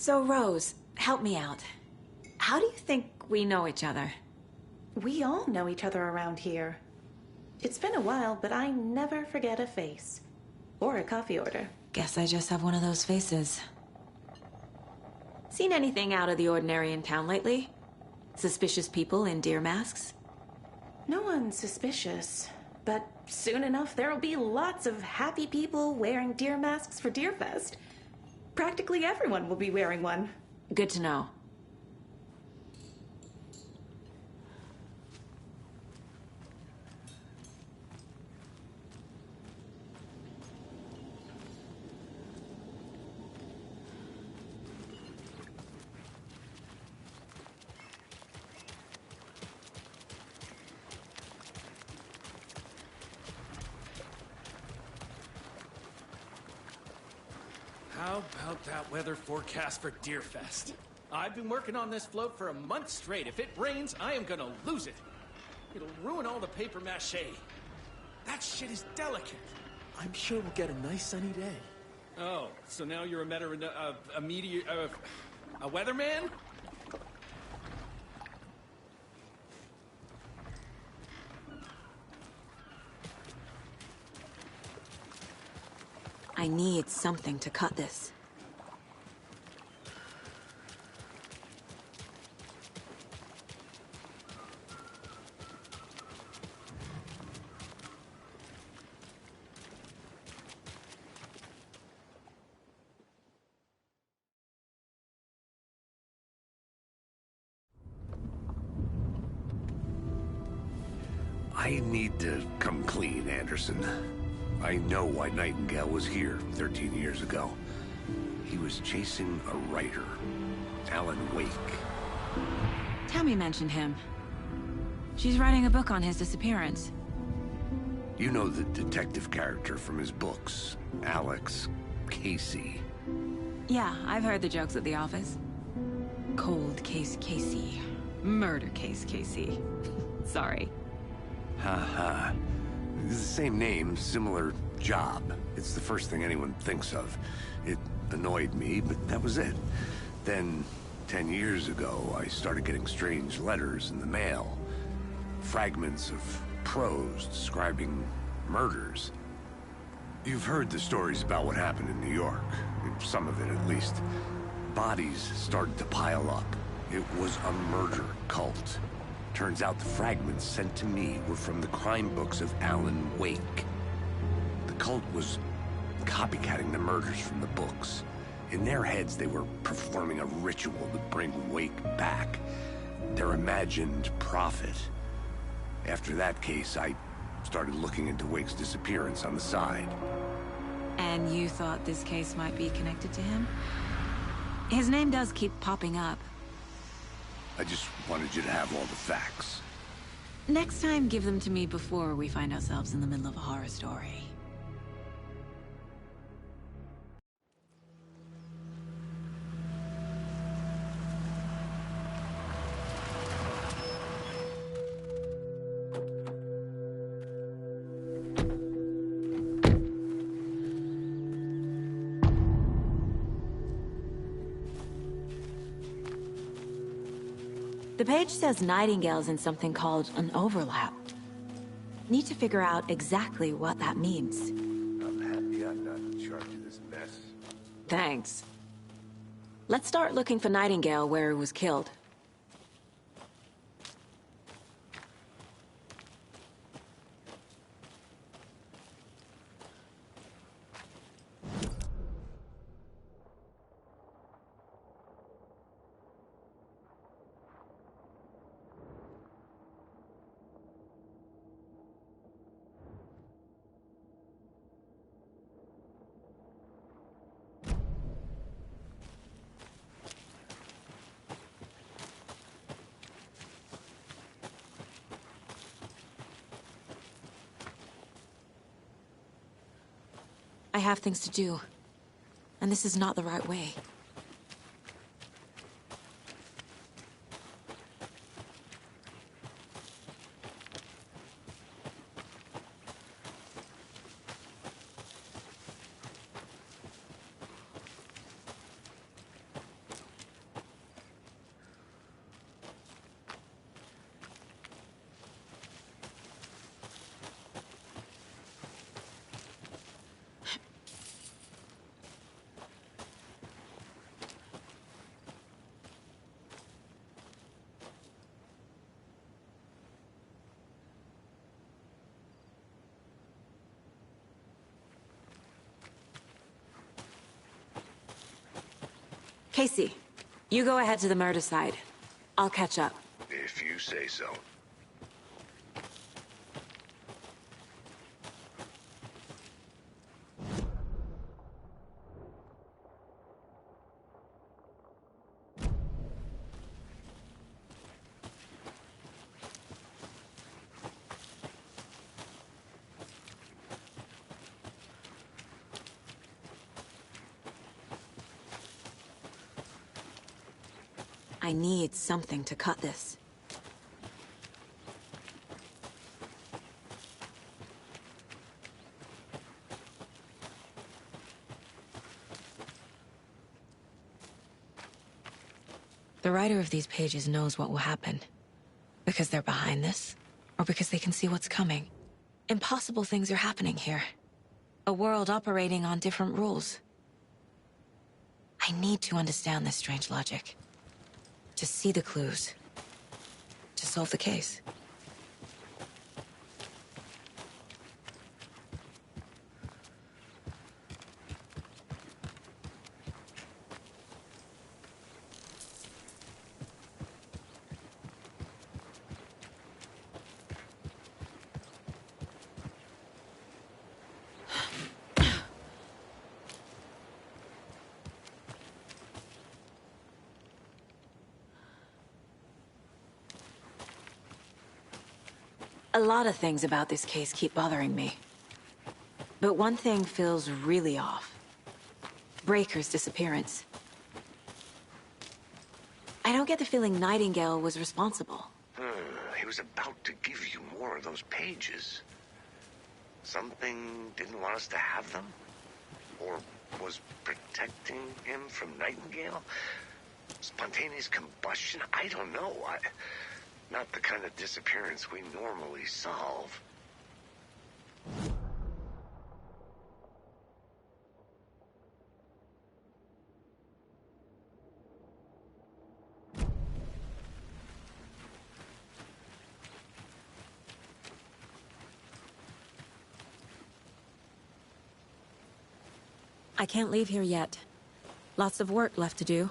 A: So, Rose, help me out. How do you think we know each other?
M: We all know each other around here. It's been a while, but I never forget a face. Or a coffee order.
A: Guess I just have one of those faces. Seen anything out of the ordinary in town lately? Suspicious people in deer masks?
M: No one's suspicious. But soon enough, there'll be lots of happy people wearing deer masks for Deerfest. Practically everyone will be wearing one.
A: Good to know.
C: How about that weather forecast for Deerfest? I've been working on this float for a month straight. If it rains, I am gonna lose it. It'll ruin all the paper mache. That shit is delicate.
F: I'm sure we'll get a nice sunny day.
C: Oh, so now you're a a weatherman?
A: I need something to cut this.
B: I need to come clean, Anderson. I know why Nightingale was here 13 years ago. He was chasing a writer, Alan Wake.
A: Tammy mentioned him. She's writing a book on his disappearance.
B: You know the detective character from his books, Alex Casey.
A: Yeah, I've heard the jokes at the office. Cold case Casey. Murder case Casey. Sorry.
B: Haha. It's the same name, similar job. It's the first thing anyone thinks of. It annoyed me, but that was it. Then, 10 years ago, I started getting strange letters in the mail. Fragments of prose describing murders. You've heard the stories about what happened in New York. Some of it, at least. Bodies started to pile up. It was a murder cult. Turns out the fragments sent to me were from the crime books of Alan Wake. The cult was copycatting the murders from the books. In their heads, they were performing a ritual to bring Wake back. Their imagined prophet. After that case, I started looking into Wake's disappearance on the side.
A: And you thought this case might be connected to him? His name does keep popping up.
B: I just wanted you to have all the facts.
A: Next time, give them to me before we find ourselves in the middle of a horror story. The page says Nightingale's in something called an overlap. Need to figure out exactly what that means.
B: I'm happy I'm not in charge of this mess.
A: Thanks. Let's start looking for Nightingale where he was killed. I have things to do, and this is not the right way. Casey, you go ahead to the murder side. I'll catch up.
B: If you say so.
A: I need something to cut this. The writer of these pages knows what will happen. Because they're behind this, or because they can see what's coming. Impossible things are happening here. A world operating on different rules. I need to understand this strange logic. To see the clues. To solve the case. A lot of things about this case keep bothering me. But one thing feels really off. Breaker's disappearance. I don't get the feeling Nightingale was responsible.
B: He was about to give you more of those pages. Something didn't want us to have them? Or was protecting him from Nightingale? Spontaneous combustion? I don't know. Not the kind of disappearance we normally solve.
A: I can't leave here yet. Lots of work left to do.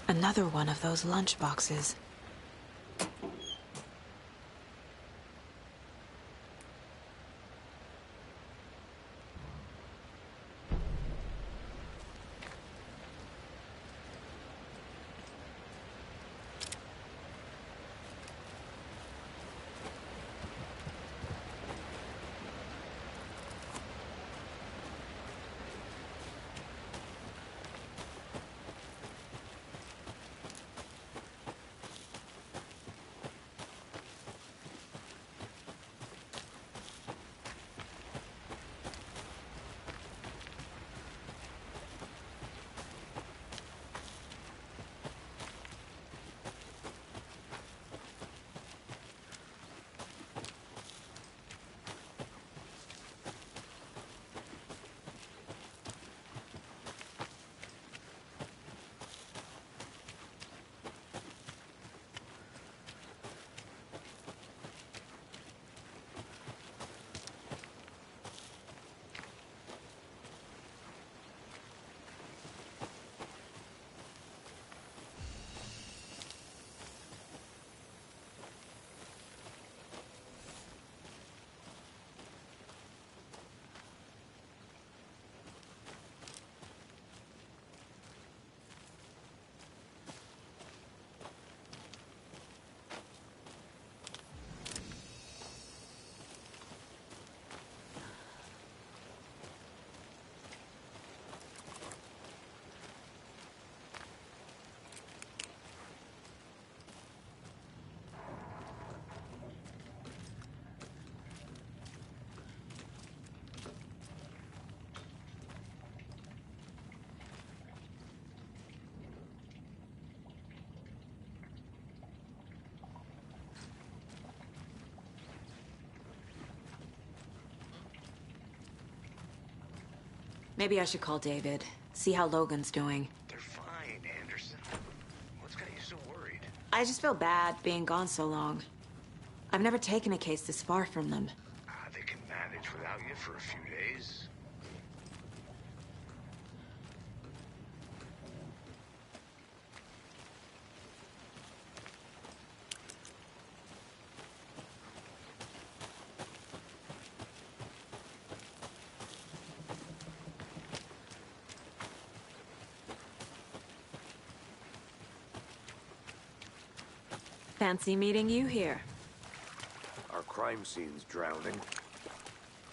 A: Another one of those lunch boxes. Maybe I should call David, see how Logan's doing.
B: They're fine, Anderson. What's got you so worried?
A: I just feel bad being gone so long. I've never taken a case this far from them.
B: They can manage without you for a few days.
A: Fancy meeting you here.
B: Our crime scene's drowning.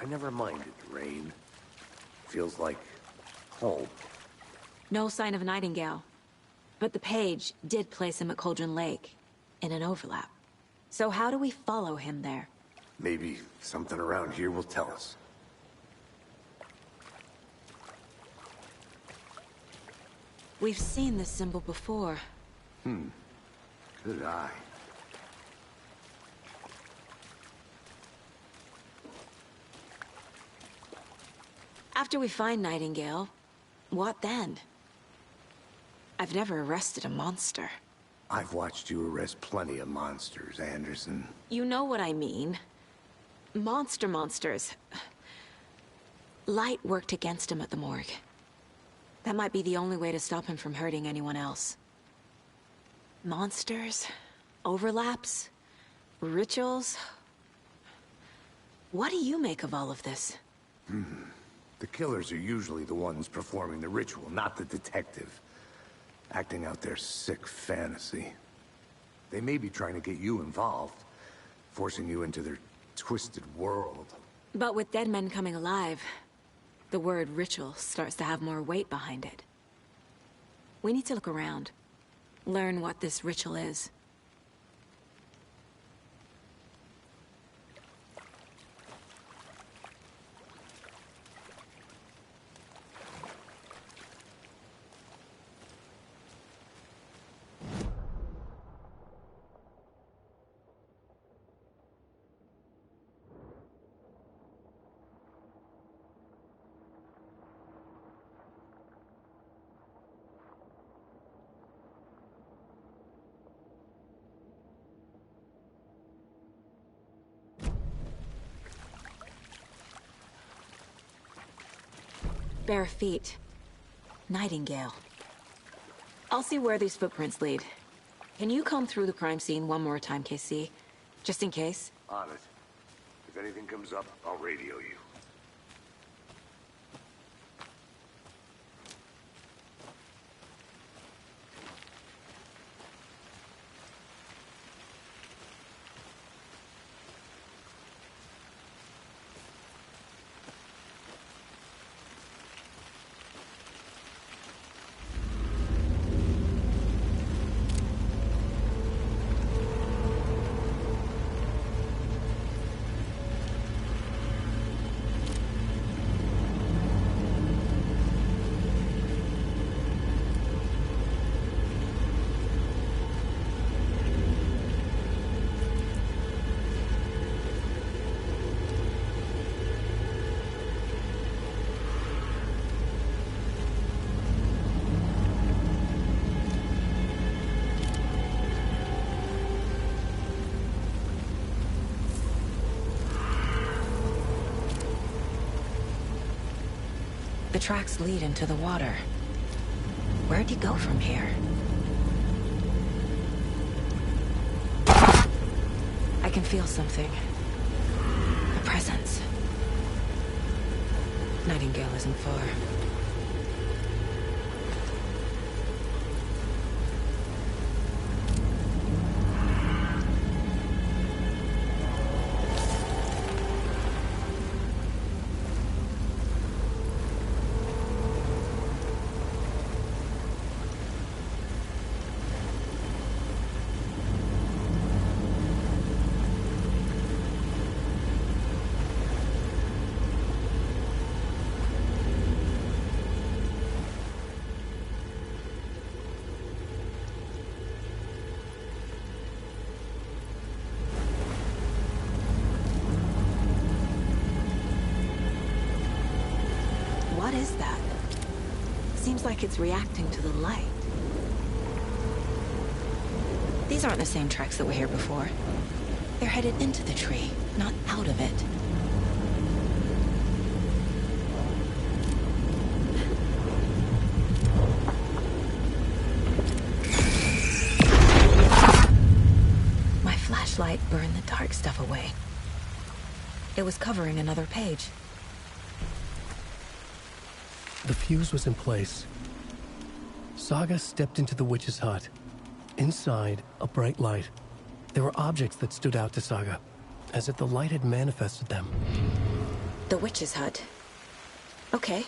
B: I never minded rain. Feels like home.
A: No sign of Nightingale. But the page did place him at Cauldron Lake, in an overlap. So how do we follow him there?
B: Maybe something around here will tell us.
A: We've seen this symbol before.
B: Good eye.
A: After we find Nightingale, what then? I've never arrested a monster.
B: I've watched you arrest plenty of monsters, Anderson.
A: You know what I mean. Monsters. Light worked against him at the morgue. That might be the only way to stop him from hurting anyone else. Monsters? Overlaps? Rituals? What do you make of all of this?
B: The killers are usually the ones performing the ritual, not the detective. Acting out their sick fantasy. They may be trying to get you involved, forcing you into their twisted world.
A: But with dead men coming alive, the word ritual starts to have more weight behind it. We need to look around, learn what this ritual is. Bare feet. Nightingale. I'll see where these footprints lead. Can you comb through the crime scene one more time, KC? Just in case?
B: On it. If anything comes up, I'll radio you.
A: The tracks lead into the water. Where'd he go from here? I can feel something. A presence. Nightingale isn't far. What is that? Seems like it's reacting to the light. These aren't the same tracks that were here before. They're headed into the tree, not out of it. My flashlight burned the dark stuff away. It was covering another page.
T: The fuse was in place. Saga stepped into the witch's hut. Inside, a bright light. There were objects that stood out to Saga, as if the light had manifested them.
A: The witch's hut. Okay.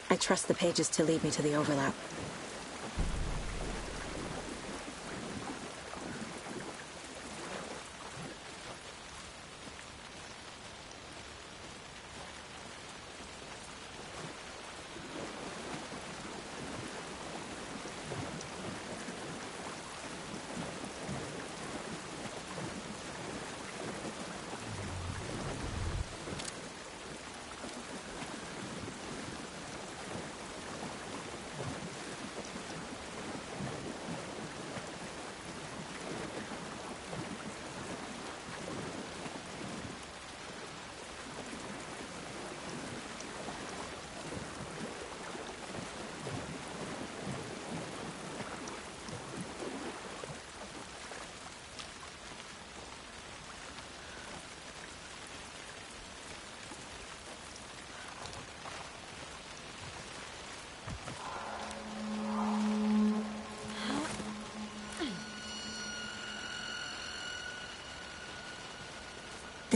A: I trust the pages to lead me to the overlap.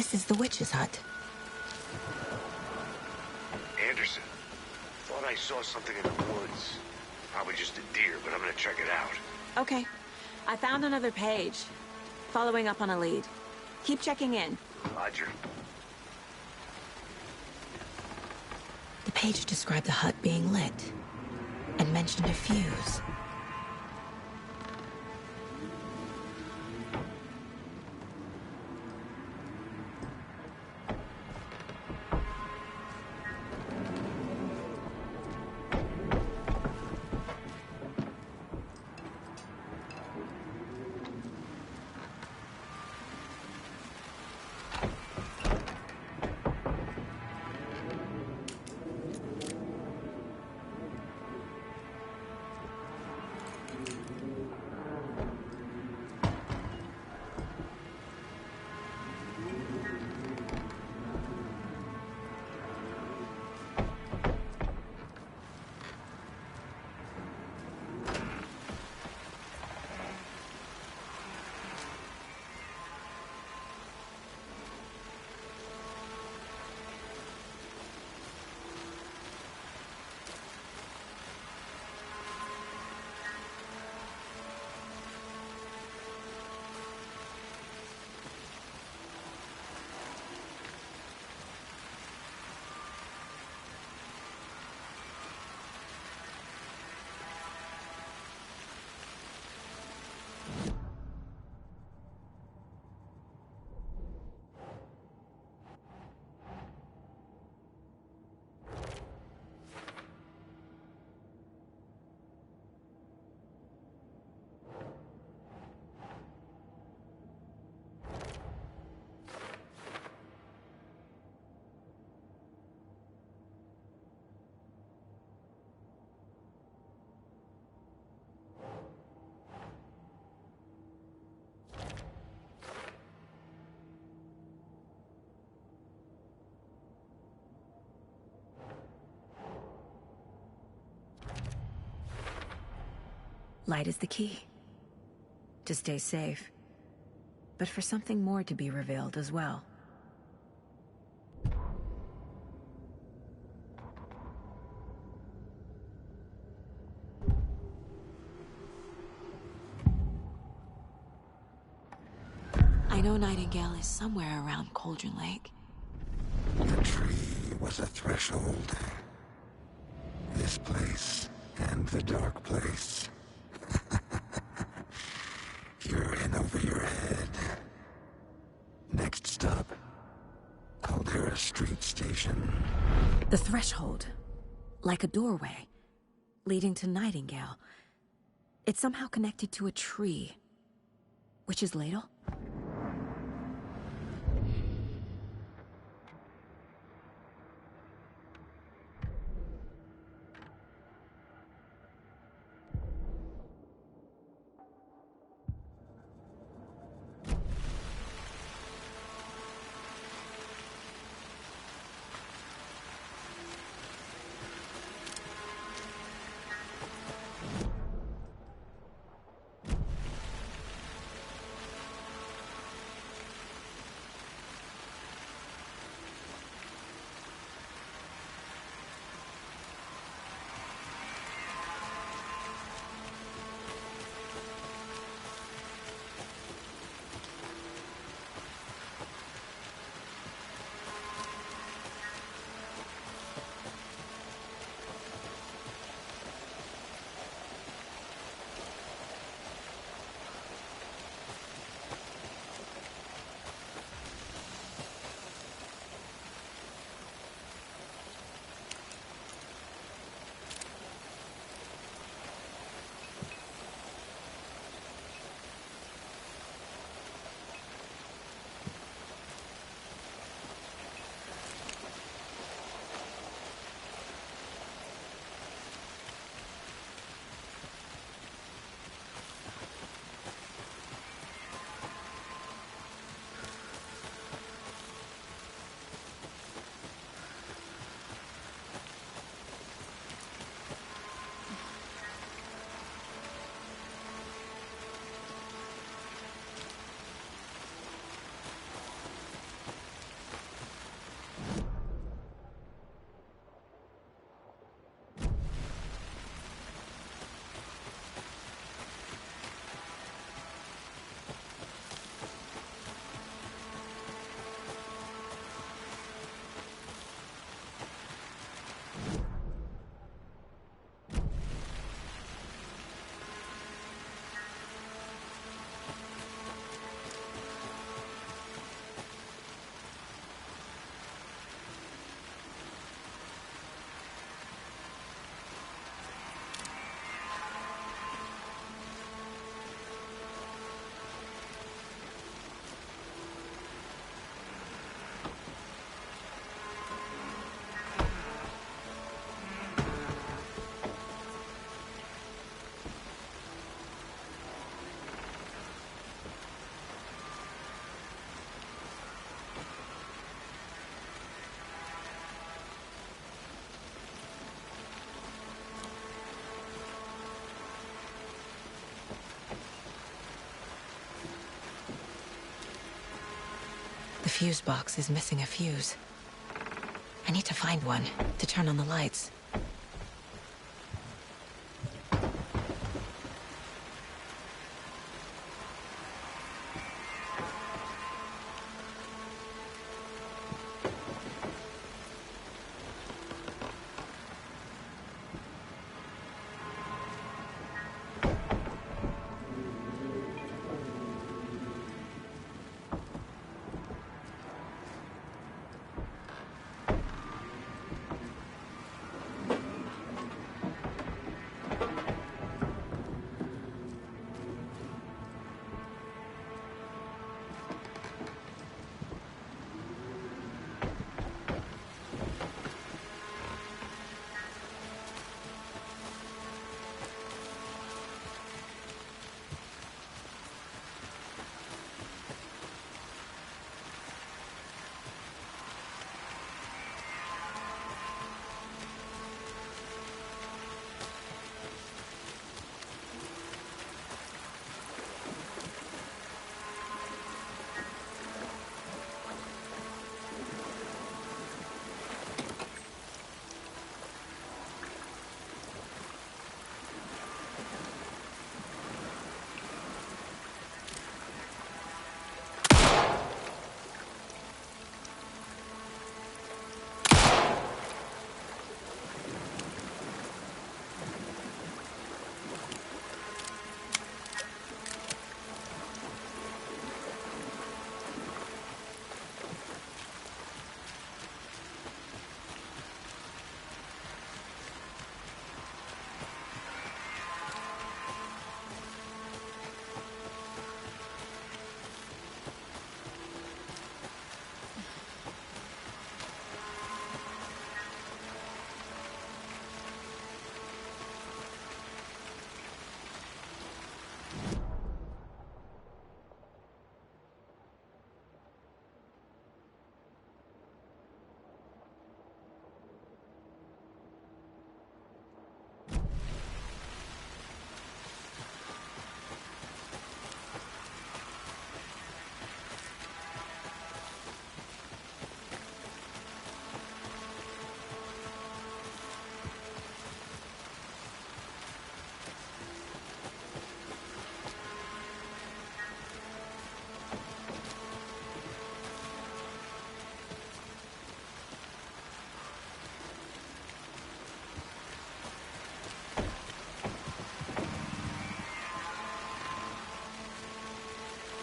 A: This is the witch's hut.
B: Anderson, thought I saw something in the woods. Probably just a deer, but I'm gonna check it out.
A: Okay. I found another page. Following up on a lead. Keep checking in.
B: Roger.
A: The page described the hut being lit and mentioned a fuse. Light is the key. To stay safe. But for something more to be revealed as well. I know Nightingale is somewhere around Cauldron Lake.
I: The tree was a threshold. This place and the dark place. You're in over your head. Next stop, Caldera Street Station.
A: The threshold. Like a doorway. Leading to Nightingale. It's somehow connected to a tree. Witch's ladle? fuse box is missing a fuse. I need to find one to turn on the lights.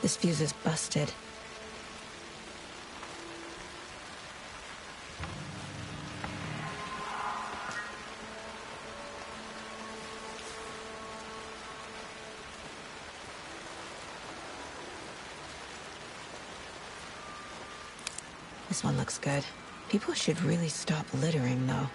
A: This fuse is busted. This one looks good. People should really stop littering, though.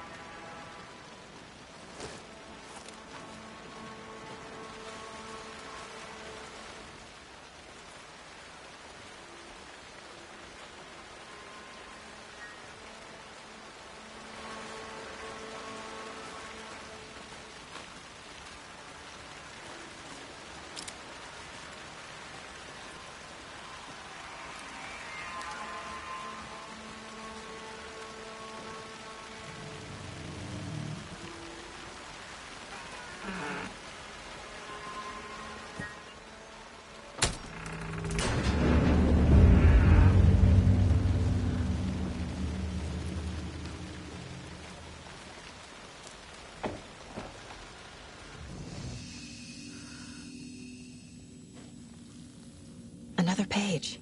A: Another page.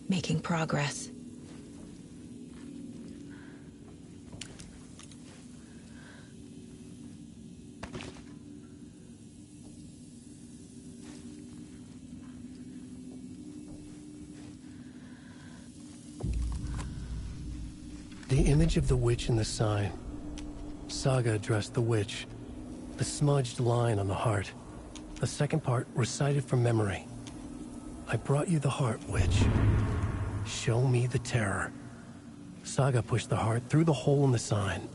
A: Making progress.
T: The image of the witch in the sign. Saga addressed the witch. The smudged line on the heart. The second part recited from memory. I brought you the heart, witch. Show me the terror. Saga pushed the heart through the hole in the sign.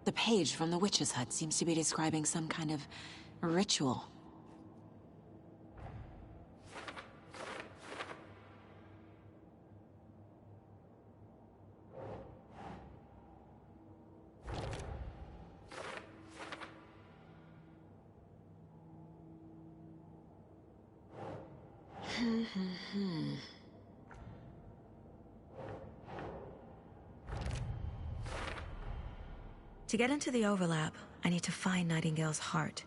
A: The page from the witch's hut seems to be describing some kind of ritual. To get into the overlap, I need to find Nightingale's heart.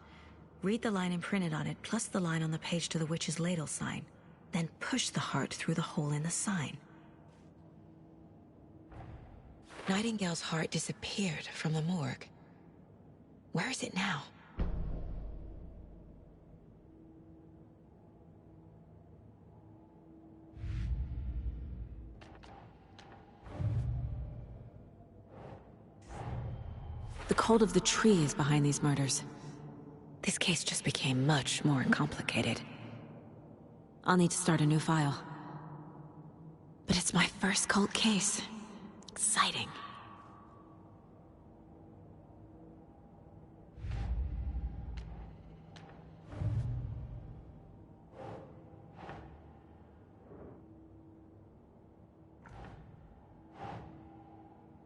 A: Read the line imprinted on it, plus the line on the page to the witch's ladle sign. Then push the heart through the hole in the sign. Nightingale's heart disappeared from the morgue. Where is it now? The cult of the tree is behind these murders. This case just became much more complicated. I'll need to start a new file. But it's my first cult case. Exciting.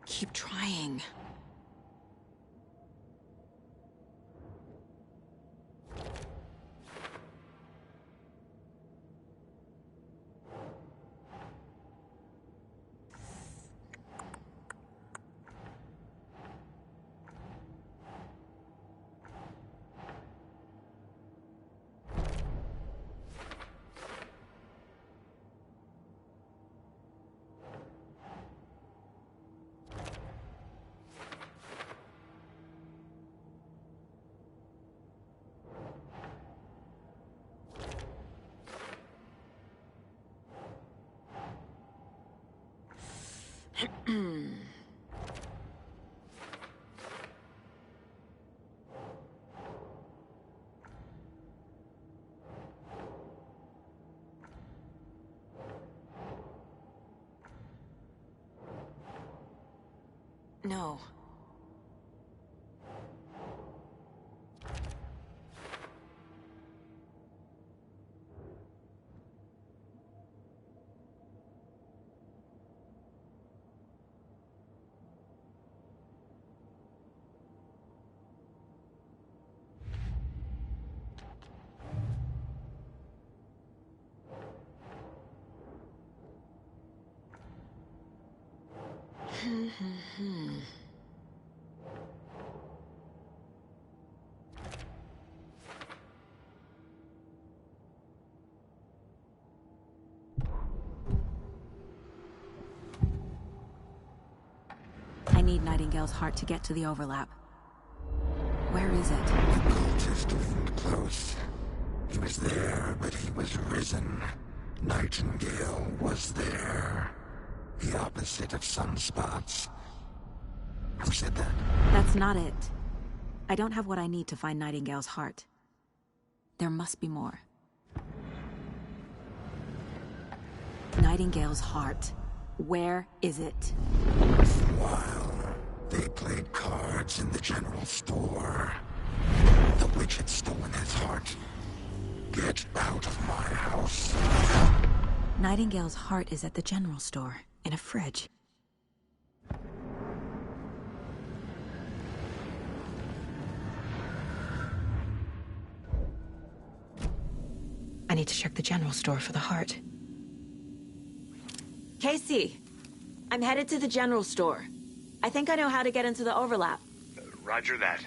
A: Keep trying. No. I need Nightingale's heart to get to the overlap. Where is it?
I: The cultist isn't close. He was there, but he was risen. Nightingale was there. The opposite of sunspots. Who said that?
A: That's not it. I don't have what I need to find Nightingale's heart. There must be more. Nightingale's heart. Where is it?
I: While they played cards in the general store, the witch had stolen his heart. Get out of my house.
A: Nightingale's heart is at the general store, in a fridge. I need to check the general store for the heart. Casey, I'm headed to the general store. I think I know how to get into the overlap.
B: Roger that.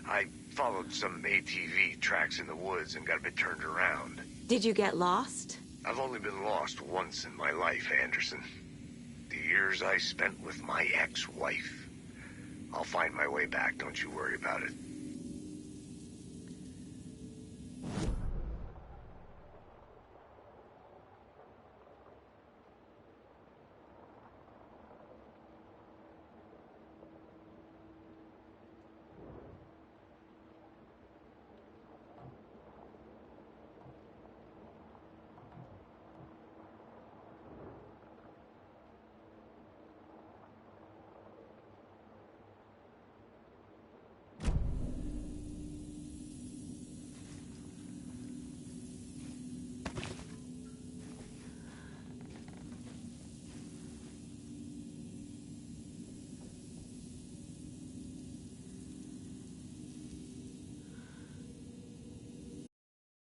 B: I followed some ATV tracks in the woods and got a bit turned around.
A: Did you get lost?
B: I've only been lost once in my life, Anderson. The years I spent with my ex-wife. I'll find my way back, don't you worry about it.